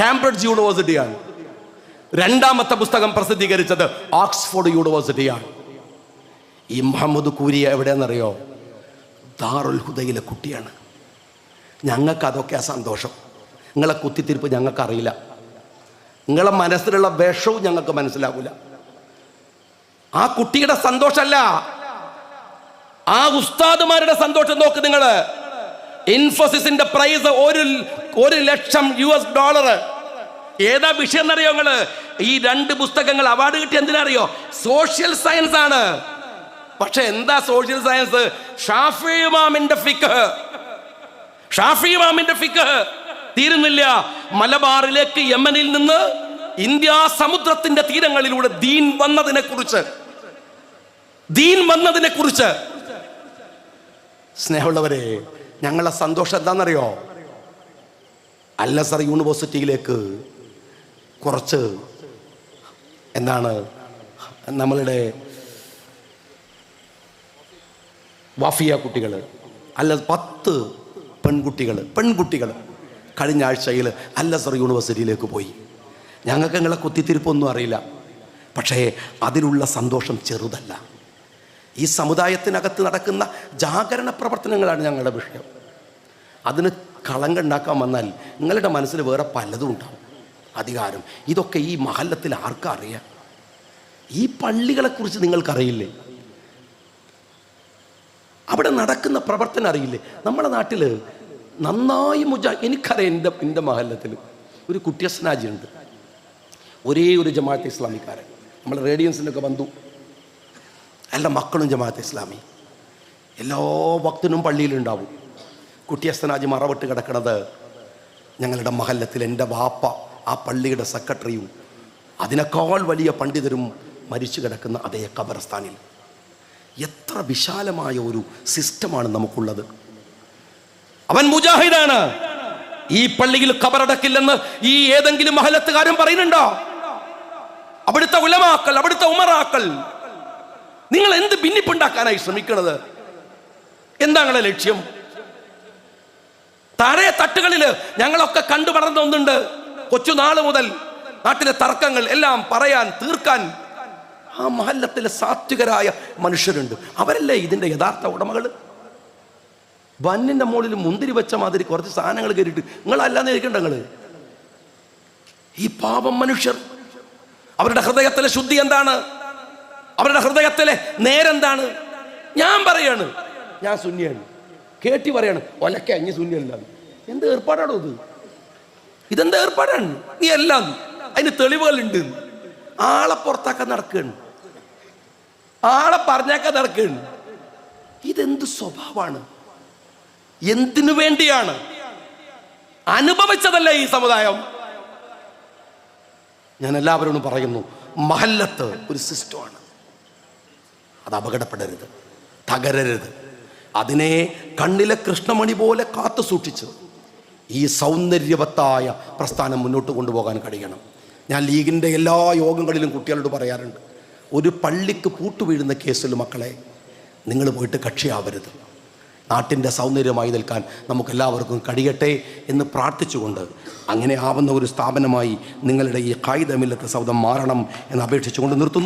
കാംബ്രിഡ്ജ് യൂണിവേഴ്സിറ്റിയാണ്. 2-മത്തെ പുസ്തകം പ്രസിദ്ധീകരിച്ചത് ഓക്സ്ഫോർഡ് യൂണിവേഴ്സിറ്റിയാണ്. ഈ മുഹമ്മദ് കൂരിയ എവിടെയെന്നറിയോ? ദാറുൽ ഹുദയിലെ കുട്ടിയാണ്. ഞങ്ങൾക്ക് അതൊക്കെ സന്തോഷം. നിങ്ങളെ കുത്തിത്തിരിപ്പ് ഞങ്ങൾക്കറിയില്ല. നിങ്ങളെ മനസ്സിലുള്ള വിഷവും ഞങ്ങൾക്ക് മനസ്സിലാവില്ല. ആ കുട്ടിയുടെ സന്തോഷമല്ല, ആ ഉസ്താദുമാരുടെ സന്തോഷം നോക്ക് നിങ്ങൾ. ഇൻഫോസിസിന്റെ പ്രൈസ് $1,00,000. ഏതാ വിഷയം എന്നറിയോ നിങ്ങള്? ഈ 2 പുസ്തകങ്ങൾ അവാർഡ് കിട്ടിയ എന്തിനറിയോ? സോഷ്യൽ സയൻസ് ആണ്. പക്ഷെ എന്താ സോഷ്യൽ സയൻസ്? ഷാഫി ഇമാമിന്റെ ഫിഖ് തീരുന്നില്ല. മലബാറിലേക്ക് യമനിൽ നിന്ന് ഇന്ത്യ സമുദ്രത്തിന്റെ തീരങ്ങളിലൂടെ ദീൻ വന്നതിനെ കുറിച്ച് ദീൻ വന്നതിനെ കുറിച്ച്. സ്നേഹമുള്ളവരെ, ഞങ്ങളെ സന്തോഷം എന്താണെന്നറിയോ? അൽ അസ്ഹർ യൂണിവേഴ്സിറ്റിയിലേക്ക് കുറച്ച് നമ്മളുടെ വാഫിയ കുട്ടികൾ, അല്ല 10 പെൺകുട്ടികൾ കഴിഞ്ഞ ആഴ്ചയിൽ അൽ അസ്ഹർ യൂണിവേഴ്സിറ്റിയിലേക്ക് പോയി. ഞങ്ങൾക്ക് നിങ്ങളെ കുത്തിത്തിരിപ്പൊന്നും അറിയില്ല, പക്ഷേ അതിലുള്ള സന്തോഷം ചെറുതല്ല. ഈ സമുദായത്തിനകത്ത് നടക്കുന്ന ജാഗരണ പ്രവർത്തനങ്ങളാണ് ഞങ്ങളുടെ വിഷയം. അതിന് കളങ്കുണ്ടാക്കാൻ വന്നാൽ നിങ്ങളുടെ മനസ്സിൽ വേറെ പലതും ഉണ്ടാവും. അധികാരം, ഇതൊക്കെ ഈ മഹല്ലത്തിൽ ആർക്കും അറിയാം? ഈ പള്ളികളെക്കുറിച്ച് നിങ്ങൾക്കറിയില്ലേ? അവിടെ നടക്കുന്ന പ്രവർത്തനം അറിയില്ലേ? നമ്മുടെ നാട്ടിൽ നന്നായി എനിക്കറിയാം. എൻ്റെ മഹല്ലത്തിൽ ഒരു കുട്ടിയസ്നാജിയുണ്ട്, ഒരേ ഒരു ജമാഅത്തെ ഇസ്ലാമിക്കാരൻ. നമ്മൾ റേഡിയൻസിലൊക്കെ ബന്ധു, എല്ലാ മക്കളും ജമാഅത്തെ ഇസ്ലാമി, എല്ലാ വക്തിനും പള്ളിയിലുണ്ടാവും. കുട്ടിയസ്നാജി മറവിട്ട് കിടക്കുന്നത് ഞങ്ങളുടെ മഹല്ലത്തിൽ എൻ്റെ വാപ്പ ആ പള്ളിയുടെ സെക്രട്ടറിയും അതിനേക്കാൾ വലിയ പണ്ഡിതരും മരിച്ചു കിടക്കുന്ന അതേ ഖബർസ്ഥാനിൽ. എത്ര വിശാലമായ ഒരു സിസ്റ്റമാണ് നമുക്കുള്ളത്. അവൻ മുജാഹിദാണ്. ഈ പള്ളിയിൽ ഖബറടക്കില്ലെന്ന് ഈ ഏതെങ്കിലും മഹല്ലത്തുകാരൻ പറയുന്നുണ്ടോ? അവിടുത്തെ ഉലമാക്കൾ, അവിടുത്തെ ഉമറാക്കൾ, നിങ്ങൾ എന്ത് ഭിന്നിപ്പുണ്ടാക്കാനായി ശ്രമിക്കുന്നത്? എന്താ നിങ്ങളുടെ ലക്ഷ്യം? താഴെ തട്ടുകളിൽ ഞങ്ങളൊക്കെ കണ്ടു വളർന്ന ഒന്നുണ്ട്. കൊച്ചുനാള് മുതൽ നാട്ടിലെ തർക്കങ്ങൾ എല്ലാം പറയാൻ, തീർക്കാൻ ആ മഹല്ലത്തിലെ സാത്വികരായ മനുഷ്യരുണ്ട്. അവരല്ലേ ഇതിന്റെ യഥാർത്ഥ ഉടമകൾ. ബന്നിന്റെ മുകളിൽ മുന്തിരി വെച്ച മാതിരി കുറച്ച് സാധനങ്ങൾ കയറിയിട്ട് നിങ്ങളല്ലാന്ന് ഇരിക്കണ്ട. നിങ്ങൾ ഈ പാപം മനുഷ്യർ, അവരുടെ ഹൃദയത്തിലെ ശുദ്ധി എന്താണ്? അവരുടെ ഹൃദയത്തിലെ നേരെന്താണ്? ഞാൻ പറയാണ്, ഞാൻ സുന്നിയാണ്. കേട്ടി പറയാണ്, ഒലക്കെ അഞ്ഞ് സുന്നിയല്ല. എന്ത് ഏർപ്പാടാണോ ഇത്? ഇതെന്താ ഏർപ്പാടാണ്? നീ എല്ലാം അതിന് തെളിവുകളുണ്ട്. ആളെ പുറത്താക്കാൻ നടക്കുകയാണ്, ആളെ പറഞ്ഞേക്കാൻ നടക്കുകയാണ്. ഇതെന്ത് സ്വഭാവമാണ്? എന്തിനു വേണ്ടിയാണ്? അനുഭവിച്ചതല്ലേ ഈ സമുദായം. ഞാൻ എല്ലാവരോടും പറയുന്നു, മഹല്ലത്ത് ഒരു സിസ്റ്റമാണ്. അത് അപകടപ്പെടരുത്, തകരരുത്. അതിനെ കണ്ണിലെ കൃഷ്ണമണി പോലെ കാത്തു സൂക്ഷിച്ച് ഈ സൗന്ദര്യവത്തായ പ്രസ്ഥാനം മുന്നോട്ട് കൊണ്ടുപോകാൻ കഴിയണം. ഞാൻ ലീഗിൻ്റെ എല്ലാ യോഗങ്ങളിലും കുട്ടികളോട് പറയാറുണ്ട്, ഒരു പള്ളിക്ക് പൂട്ടുവീഴുന്ന കേസിൽ മക്കളെ നിങ്ങൾ പോയിട്ട് കക്ഷിയാവരുത്. നാട്ടിൻ്റെ സൗന്ദര്യമായി നിൽക്കാൻ നമുക്കെല്ലാവർക്കും കഴിയട്ടെ എന്ന് പ്രാർത്ഥിച്ചുകൊണ്ട് അങ്ങനെ ആവുന്ന ഒരു സ്ഥാപനമായി നിങ്ങളുടെ ഈ ഖായിദ മില്ലത്ത് സൗദം മാറണം എന്ന് അപേക്ഷിച്ചുകൊണ്ട് നിർത്തുന്നു.